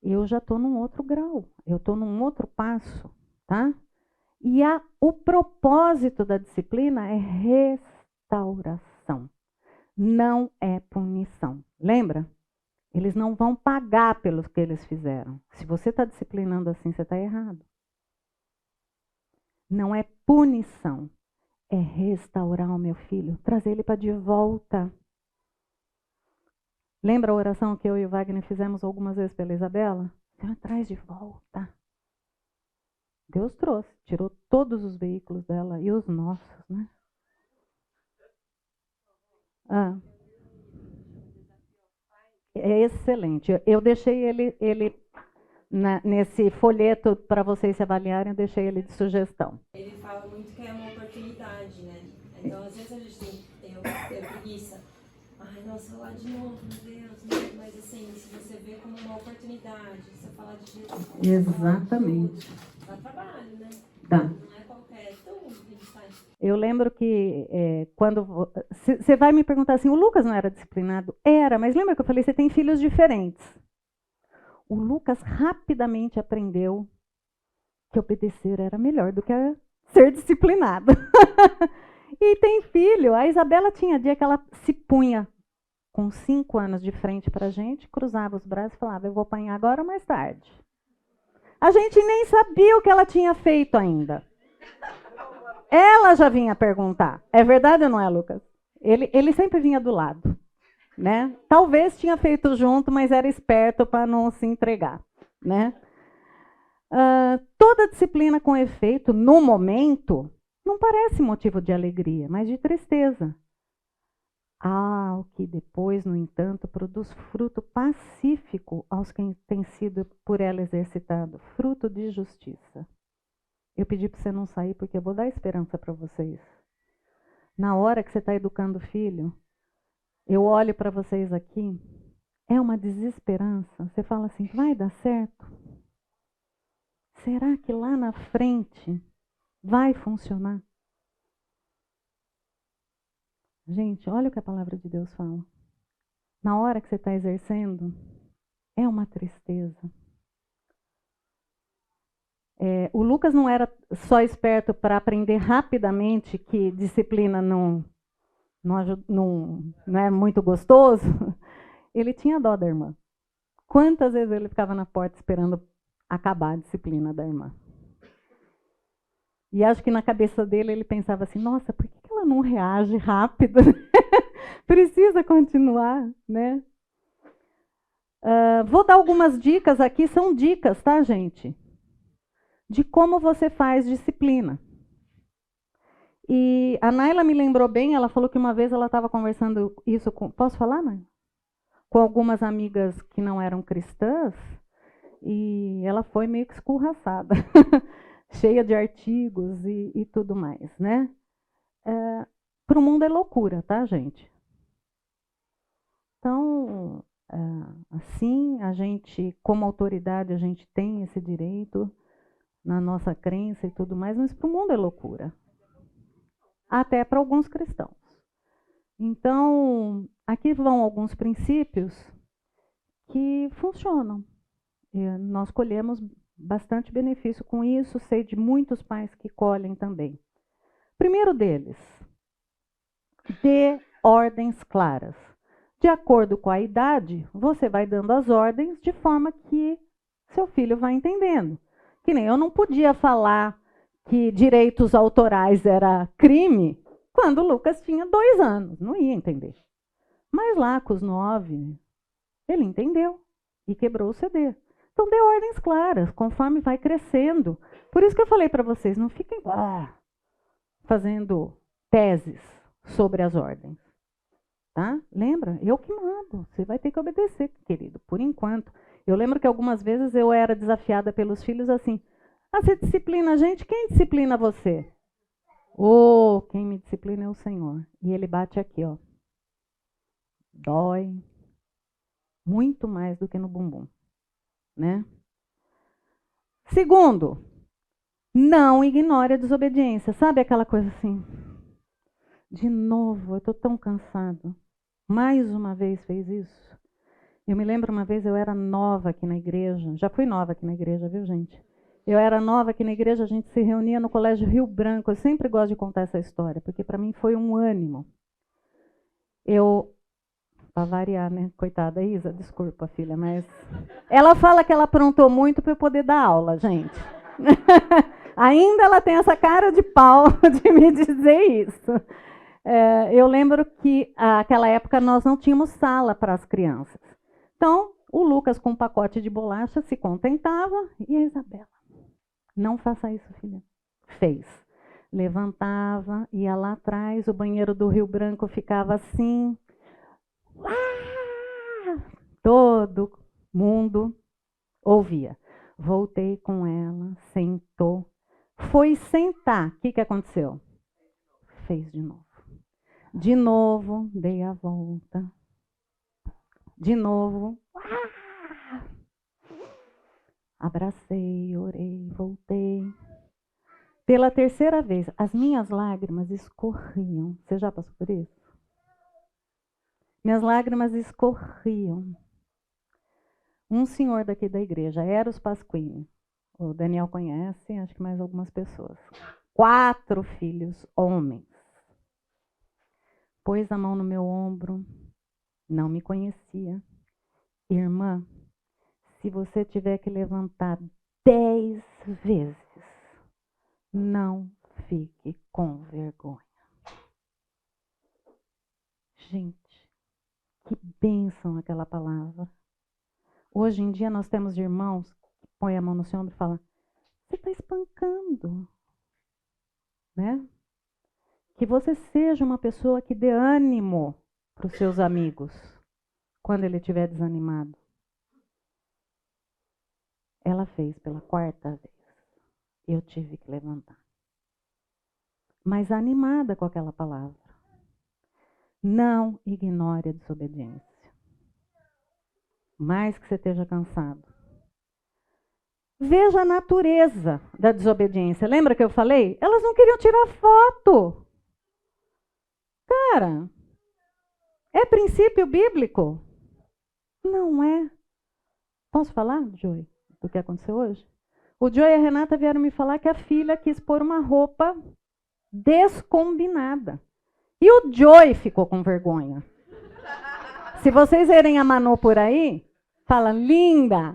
Eu já estou num outro grau, eu estou num outro passo, tá? E o propósito da disciplina é restauração, não é punição. Lembra? Eles não vão pagar pelo que eles fizeram. Se você está disciplinando assim, você está errado. Não é punição, é restaurar o meu filho, trazer ele para de volta. Lembra a oração que eu e o Wagner fizemos algumas vezes pela Isabela? Senhor, traz de volta. Deus trouxe, tirou todos os veículos dela e os nossos, né? É excelente. Eu deixei ele nesse folheto para vocês se avaliarem, eu deixei ele de sugestão. Ele fala muito que é uma oportunidade, né? Então, às vezes a gente tem preguiça. Ai, nossa, falar de novo, meu Deus, né? Mas assim, se você vê como uma oportunidade, você falar de Jesus. Exatamente. Dá trabalho, né? Dá. Não é qualquer. Então, a gente faz. Eu lembro que quando você vai me perguntar assim, o Lucas não era disciplinado? Era, mas lembra que eu falei, você tem filhos diferentes. O Lucas rapidamente aprendeu que obedecer era melhor do que ser disciplinado. E tem filho. A Isabela tinha dia que ela se punha com 5 anos de frente para a gente, cruzava os braços e falava, eu vou apanhar agora ou mais tarde. A gente nem sabia o que ela tinha feito ainda. Ela já vinha perguntar. É verdade ou não é, Lucas? Ele sempre vinha do lado. Né? Talvez tinha feito junto, mas era esperto para não se entregar. Né? Toda disciplina com efeito, no momento, não parece motivo de alegria, mas de tristeza. O que depois, no entanto, produz fruto pacífico aos que têm sido por ela exercitado, fruto de justiça. Eu pedi para você não sair porque eu vou dar esperança para vocês. Na hora que você está educando o filho, eu olho para vocês aqui, é uma desesperança. Você fala assim, vai dar certo? Será que lá na frente vai funcionar? Gente, olha o que a palavra de Deus fala. Na hora que você está exercendo, é uma tristeza. O Lucas não era só esperto para aprender rapidamente que disciplina não é muito gostoso. Ele tinha dó da irmã. Quantas vezes ele ficava na porta esperando acabar a disciplina da irmã? E acho que na cabeça dele ele pensava assim, nossa, por que ela não reage rápido? Precisa continuar, né? Vou dar algumas dicas aqui, são dicas, tá, gente? De como você faz disciplina. E a Naila me lembrou bem, ela falou que uma vez ela estava conversando isso com... Posso falar, Naila? Com algumas amigas que não eram cristãs, e ela foi meio que escorraçada, cheia de artigos e tudo mais, né? Para o mundo é loucura, tá, gente? Então, assim, a gente, como autoridade, a gente tem esse direito na nossa crença e tudo mais, mas para o mundo é loucura. Até para alguns cristãos. Então, aqui vão alguns princípios que funcionam. E nós colhemos bastante benefício com isso, sei de muitos pais que colhem também. Primeiro deles, dê ordens claras. De acordo com a idade, você vai dando as ordens de forma que seu filho vai entendendo. Que nem eu não podia falar que direitos autorais era crime quando o Lucas tinha 2 anos, não ia entender. Mas lá com os 9, ele entendeu e quebrou o CD. Então dê ordens claras, conforme vai crescendo. Por isso que eu falei para vocês, não fiquem fazendo teses sobre as ordens. Tá? Lembra? Eu que mando. Você vai ter que obedecer, querido, por enquanto. Eu lembro que algumas vezes eu era desafiada pelos filhos assim: ah, você disciplina a gente? Quem disciplina você? Oh, quem me disciplina é o Senhor. E ele bate aqui, ó. Dói muito mais do que no bumbum, né? Segundo, não ignore a desobediência. Sabe aquela coisa assim? De novo, eu estou tão cansado. Mais uma vez fez isso. Eu me lembro uma vez, eu era nova aqui na igreja. Já fui nova aqui na igreja, viu, gente? Eu era nova aqui na igreja, a gente se reunia no Colégio Rio Branco. Eu sempre gosto de contar essa história, porque para mim foi um ânimo. Para variar, né? Coitada, Isa, desculpa, filha, mas ela fala que ela aprontou muito para eu poder dar aula, gente. Ainda ela tem essa cara de pau de me dizer isso. Eu lembro que naquela época nós não tínhamos sala para as crianças. Então, o Lucas com um pacote de bolacha se contentava e a Isabela, não faça isso, filha. Fez. Levantava, ia lá atrás, o banheiro do Rio Branco ficava assim. Todo mundo ouvia. Voltei com ela, sentou. Foi sentar. O que aconteceu? Fez de novo. De novo, dei a volta. De novo. Abracei, orei, voltei. Pela terceira vez, as minhas lágrimas escorriam. Você já passou por isso? Minhas lágrimas escorriam. Um senhor daqui da igreja, Eros Pasquini, o Daniel conhece, acho que mais algumas pessoas. 4 filhos, homens. Pôs a mão no meu ombro, não me conhecia. Irmã, se você tiver que levantar 10 vezes, não fique com vergonha. Gente, que bênção aquela palavra. Hoje em dia nós temos irmãos que põem a mão no seu ombro e falam: você está espancando, né? Que você seja uma pessoa que dê ânimo para os seus amigos quando ele estiver desanimado. Ela fez pela 4ª vez. Eu tive que levantar. Mas animada com aquela palavra. Não ignore a desobediência. Mais que você esteja cansado. Veja a natureza da desobediência. Lembra que eu falei? Elas não queriam tirar foto. Cara, é princípio bíblico? Não é. Posso falar, Joey, do que aconteceu hoje? O Joey e a Renata vieram me falar que a filha quis pôr uma roupa descombinada. E o Joey ficou com vergonha. Se vocês verem a Manu por aí, fala, linda!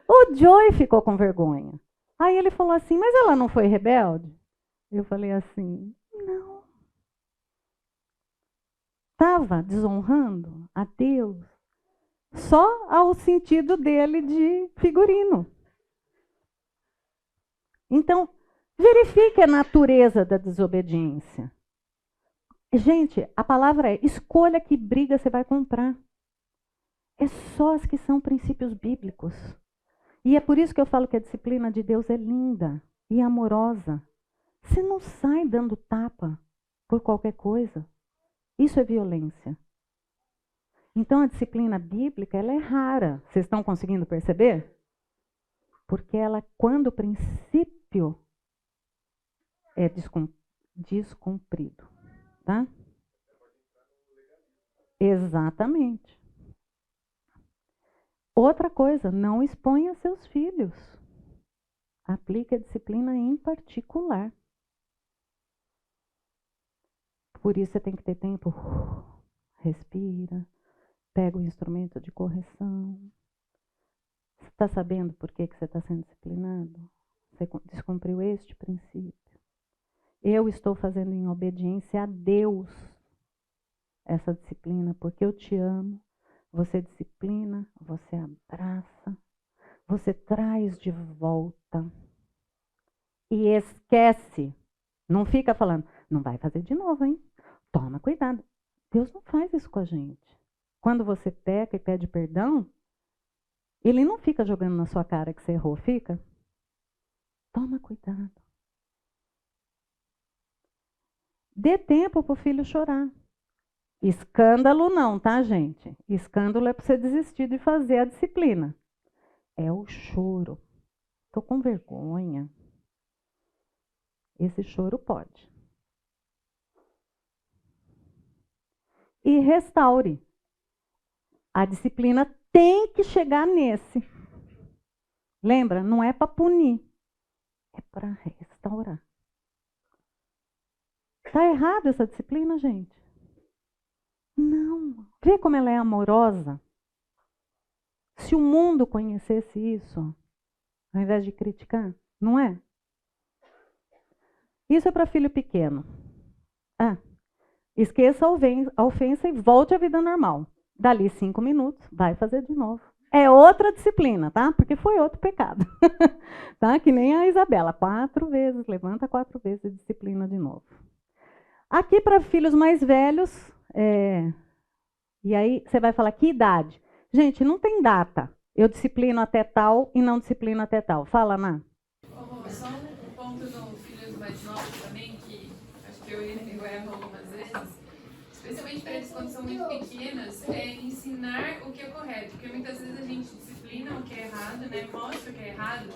O Joey ficou com vergonha. Aí ele falou assim, mas ela não foi rebelde? Eu falei assim, não. Estava desonrando a Deus só ao sentido dele de figurino. Então, verifique a natureza da desobediência. Gente, a palavra é, escolha que briga você vai comprar. É só as que são princípios bíblicos. E é por isso que eu falo que a disciplina de Deus é linda e amorosa. Você não sai dando tapa por qualquer coisa. Isso é violência. Então, a disciplina bíblica ela é rara. Vocês estão conseguindo perceber? Porque ela, quando o princípio é descumprido. Tá? Exatamente. Outra coisa, não exponha seus filhos. Aplique a disciplina em particular. Por isso você tem que ter tempo. Respira. Pega o instrumento de correção. Está sabendo por que você está sendo disciplinado? Você descumpriu este princípio. Eu estou fazendo em obediência a Deus essa disciplina, porque eu te amo. Você disciplina, você abraça, você traz de volta. E esquece. Não fica falando, não vai fazer de novo, hein? Toma cuidado. Deus não faz isso com a gente. Quando você peca e pede perdão, ele não fica jogando na sua cara que você errou, fica? Toma cuidado. Dê tempo para o filho chorar. Escândalo não, tá, gente? Escândalo é para você desistir de fazer a disciplina. É o choro. Estou com vergonha. Esse choro pode. E restaure. A disciplina tem que chegar nesse. Lembra? Não é para punir. É para restaurar. Está errado essa disciplina, gente? Não. Vê como ela é amorosa. Se o mundo conhecesse isso, ao invés de criticar, não é? Isso é para filho pequeno. Esqueça a ofensa e volte à vida normal. Dali 5 minutos, vai fazer de novo. É outra disciplina, tá? Porque foi outro pecado. Tá? Que nem a Isabela. 4 vezes, levanta 4 vezes e disciplina de novo. Aqui para filhos mais velhos, e aí você vai falar, que idade? Gente, não tem data. Eu disciplino até tal e não disciplino até tal. Fala, Ana. Só um ponto nos filhos mais novos também, que acho que eu erro algumas vezes, especialmente para eles quando são muito pequenos, é ensinar o que é correto. Porque muitas vezes a gente disciplina o que é errado, né? Mostra o que é errado,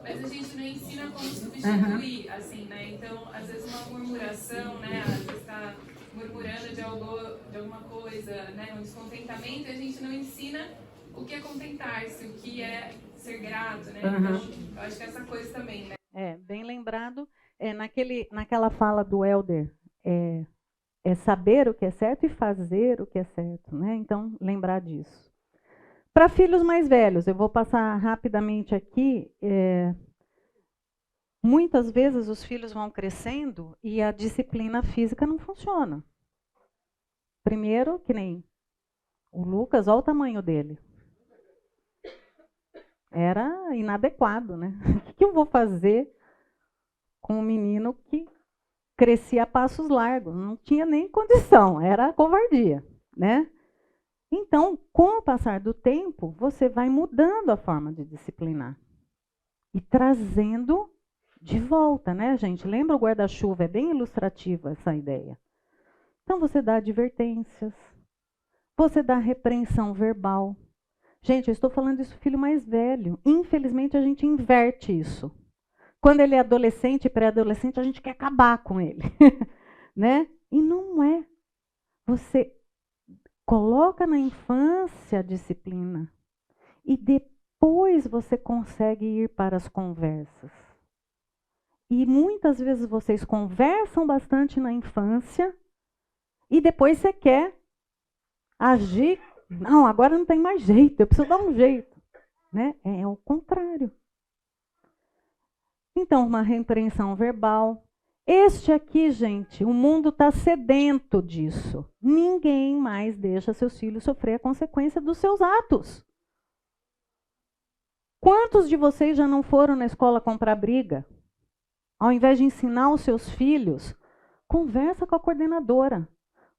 mas a gente não ensina como substituir, assim, né? Então, às vezes uma murmuração, né? Às vezes está murmurando de alguma coisa, né? Um descontentamento, e a gente não ensina o que é contentar-se, o que é ser grato, né? Então, eu acho que essa coisa também, né? Bem lembrado. Naquela fala do Helder, é saber o que é certo e fazer o que é certo, né? Então, lembrar disso. Para filhos mais velhos, eu vou passar rapidamente aqui. Muitas vezes os filhos vão crescendo e a disciplina física não funciona. Primeiro, que nem o Lucas, olha o tamanho dele. Era inadequado, né? O que eu vou fazer com um menino que crescia a passos largos? Não tinha nem condição, era covardia, né? Então, com o passar do tempo, você vai mudando a forma de disciplinar e trazendo de volta, né, gente? Lembra o guarda-chuva? É bem ilustrativa essa ideia. Então, você dá advertências, você dá repreensão verbal. Gente, eu estou falando isso do filho mais velho. Infelizmente, a gente inverte isso. Quando ele é adolescente e pré-adolescente, a gente quer acabar com ele. Né? E não é. Você coloca na infância a disciplina e depois você consegue ir para as conversas. E muitas vezes vocês conversam bastante na infância e depois você quer agir. Não, agora não tem mais jeito, eu preciso dar um jeito. Né? É o contrário. Então, uma repreensão verbal. Este aqui, gente, o mundo está sedento disso. Ninguém mais deixa seus filhos sofrer a consequência dos seus atos. Quantos de vocês já não foram na escola comprar briga? Ao invés de ensinar os seus filhos, conversa com a coordenadora,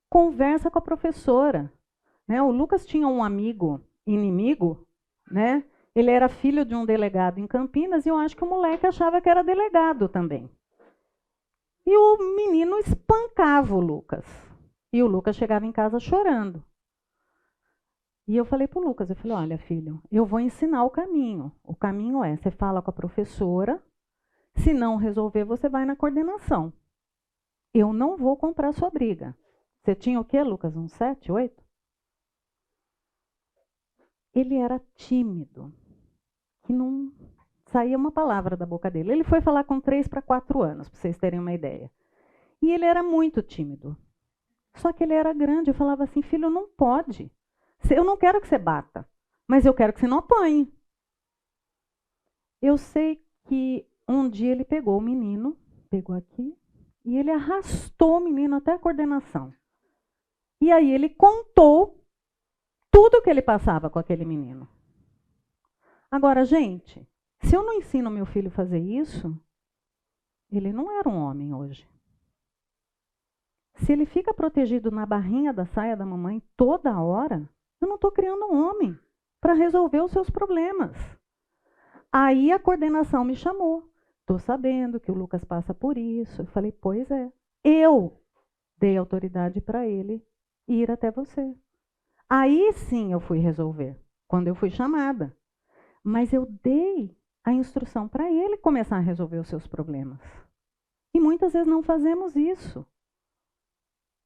conversa com a professora. Né? O Lucas tinha um amigo inimigo, né? Ele era filho de um delegado em Campinas e eu acho que o moleque achava que era delegado também. E o menino espancava o Lucas. E o Lucas chegava em casa chorando. E eu falei para o Lucas, olha, filho, eu vou ensinar o caminho. O caminho é, você fala com a professora, se não resolver, você vai na coordenação. Eu não vou comprar sua briga. Você tinha o quê, Lucas? Uns 7, 8? Ele era tímido, que não saía uma palavra da boca dele. Ele foi falar com 3 para 4 anos, para vocês terem uma ideia. E ele era muito tímido. Só que ele era grande. Eu falava assim, filho, não pode. Eu não quero que você bata, mas eu quero que você não apanhe. Eu sei que um dia ele pegou o menino, pegou aqui, e ele arrastou o menino até a coordenação. E aí ele contou tudo que ele passava com aquele menino. Agora, gente, se eu não ensino meu filho a fazer isso, ele não era um homem hoje. Se ele fica protegido na barrinha da saia da mamãe toda hora, eu não estou criando um homem para resolver os seus problemas. Aí a coordenação me chamou. Estou sabendo que o Lucas passa por isso. Eu falei, pois é. Eu dei autoridade para ele ir até você. Aí sim eu fui resolver, quando eu fui chamada. Mas eu dei a instrução para ele começar a resolver os seus problemas. E muitas vezes não fazemos isso.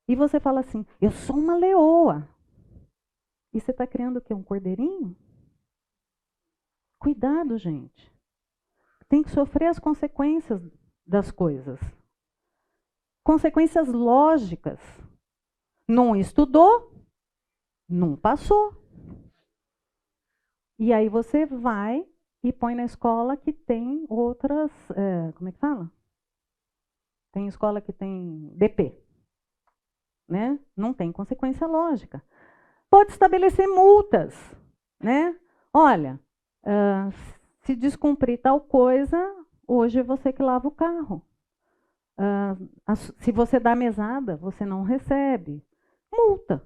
E você fala assim, eu sou uma leoa. E você está criando o quê? Um cordeirinho? Cuidado, gente. Tem que sofrer as consequências das coisas. Consequências lógicas. Não estudou, não passou. E aí você vai e põe na escola que tem outras... como é que fala? Tem escola que tem DP. Né? Não tem consequência lógica. Pode estabelecer multas. Né? Olha, se descumprir tal coisa, hoje é você que lava o carro. Se você dá mesada, você não recebe. Multa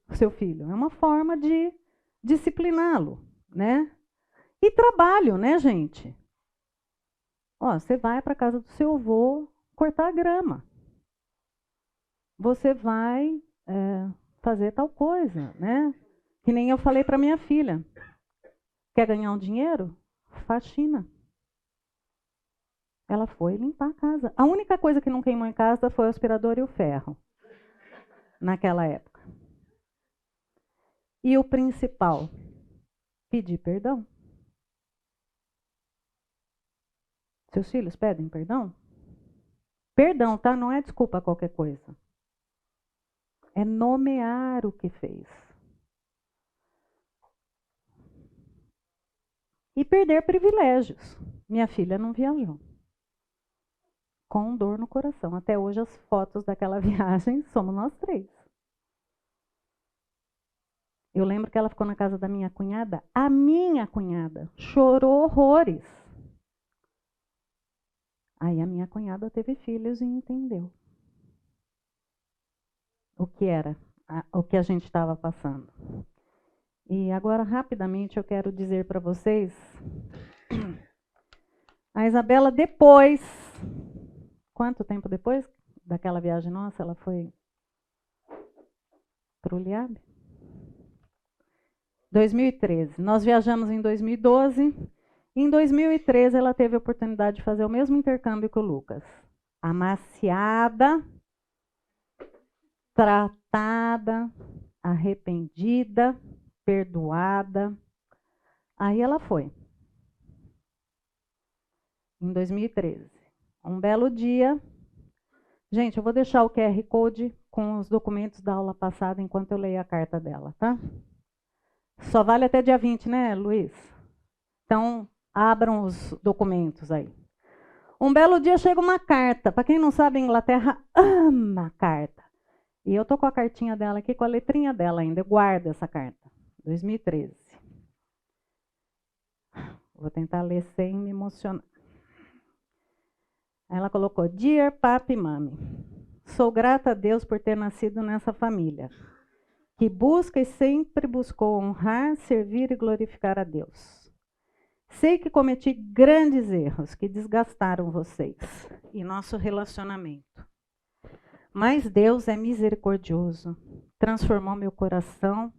o seu filho. É uma forma de discipliná-lo, né? E trabalho, né, gente? Ó, você vai para a casa do seu avô cortar a grama. Você vai fazer tal coisa, né? Que nem eu falei para minha filha. Quer ganhar um dinheiro? Faxina. Ela foi limpar a casa. A única coisa que não queimou em casa foi o aspirador e o ferro, naquela época. E o principal, pedir perdão. Seus filhos pedem perdão? Perdão, tá? Não é desculpa a qualquer coisa. É nomear o que fez. E perder privilégios. Minha filha não viajou. Com dor no coração. Até hoje as fotos daquela viagem somos nós três. Eu lembro que ela ficou na casa da minha cunhada. A minha cunhada chorou horrores. Aí a minha cunhada teve filhos e entendeu o que era, o que a gente estava passando. E agora, rapidamente, eu quero dizer para vocês, a Isabela depois, quanto tempo depois daquela viagem nossa, ela foi para o Liab? 2013. Nós viajamos em 2012. Em 2013, ela teve a oportunidade de fazer o mesmo intercâmbio que o Lucas. Amaciada, tratada, arrependida, perdoada. Aí ela foi. Em 2013. Um belo dia. Gente, eu vou deixar o QR Code com os documentos da aula passada enquanto eu leio a carta dela, tá? Só vale até dia 20, né, Luiz? Então, abram os documentos aí. Um belo dia chega uma carta. Para quem não sabe, a Inglaterra ama carta. E eu tô com a cartinha dela aqui, com a letrinha dela ainda. Eu guardo essa carta. 2013. Vou tentar ler sem me emocionar. Ela colocou: Dear Papi e Mami, sou grata a Deus por ter nascido nessa família, que busca e sempre buscou honrar, servir e glorificar a Deus. Sei que cometi grandes erros que desgastaram vocês e nosso relacionamento. Mas Deus é misericordioso, transformou meu coração,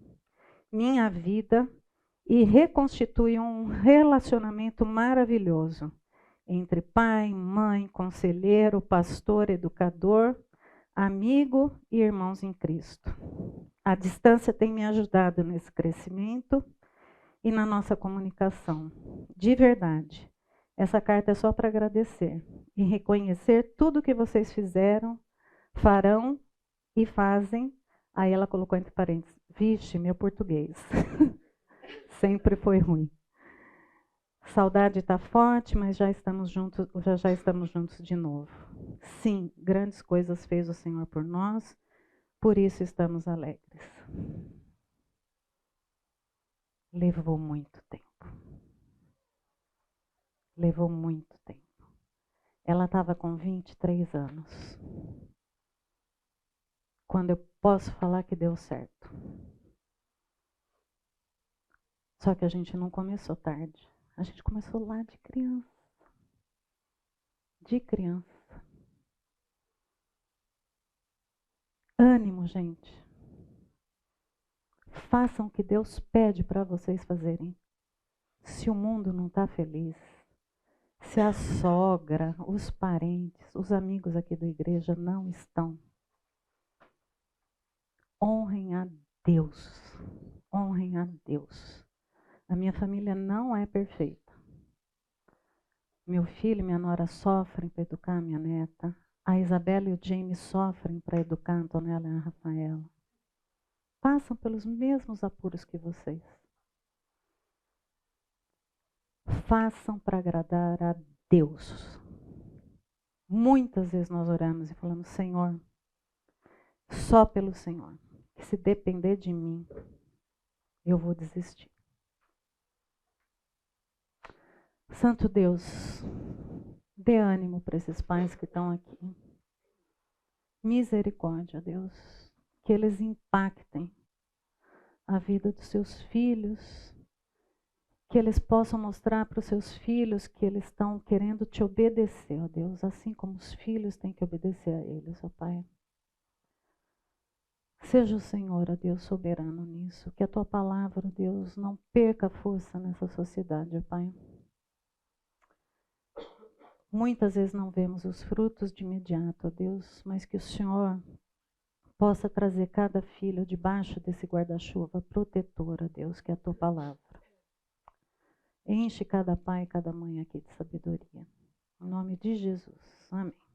minha vida e reconstitui um relacionamento maravilhoso entre pai, mãe, conselheiro, pastor, educador, amigo e irmãos em Cristo. A distância tem me ajudado nesse crescimento e na nossa comunicação. De verdade, essa carta é só para agradecer e reconhecer tudo que vocês fizeram, farão e fazem. Aí ela colocou entre parênteses: vixe, meu português. Sempre foi ruim. Saudade está forte, mas já estamos juntos, já estamos juntos de novo. Sim, grandes coisas fez o Senhor por nós, por isso estamos alegres. Levou muito tempo. Levou muito tempo. Ela estava com 23 anos. Quando eu posso falar que deu certo. Só que a gente não começou tarde. A gente começou lá de criança. De criança. Ânimo, gente. Façam o que Deus pede para vocês fazerem. Se o mundo não está feliz, se a sogra, os parentes, os amigos aqui da igreja não estão, honrem a Deus. Honrem a Deus. A minha família não é perfeita. Meu filho e minha nora sofrem para educar a minha neta. A Isabela e o James sofrem para educar a Antonella e a Rafaela. Passam pelos mesmos apuros que vocês. Façam para agradar a Deus. Muitas vezes nós oramos e falamos, Senhor, só pelo Senhor, que se depender de mim, eu vou desistir. Santo Deus, dê ânimo para esses pais que estão aqui. Misericórdia, Deus, que eles impactem a vida dos seus filhos, que eles possam mostrar para os seus filhos que eles estão querendo te obedecer, ó Deus, assim como os filhos têm que obedecer a eles, ó Pai. Seja o Senhor, ó Deus, soberano nisso, que a Tua palavra, ó Deus, não perca força nessa sociedade, ó Pai. Muitas vezes não vemos os frutos de imediato, ó Deus, mas que o Senhor possa trazer cada filho debaixo desse guarda-chuva protetor, ó Deus, que é a Tua palavra. Enche cada pai e cada mãe aqui de sabedoria. Em nome de Jesus. Amém.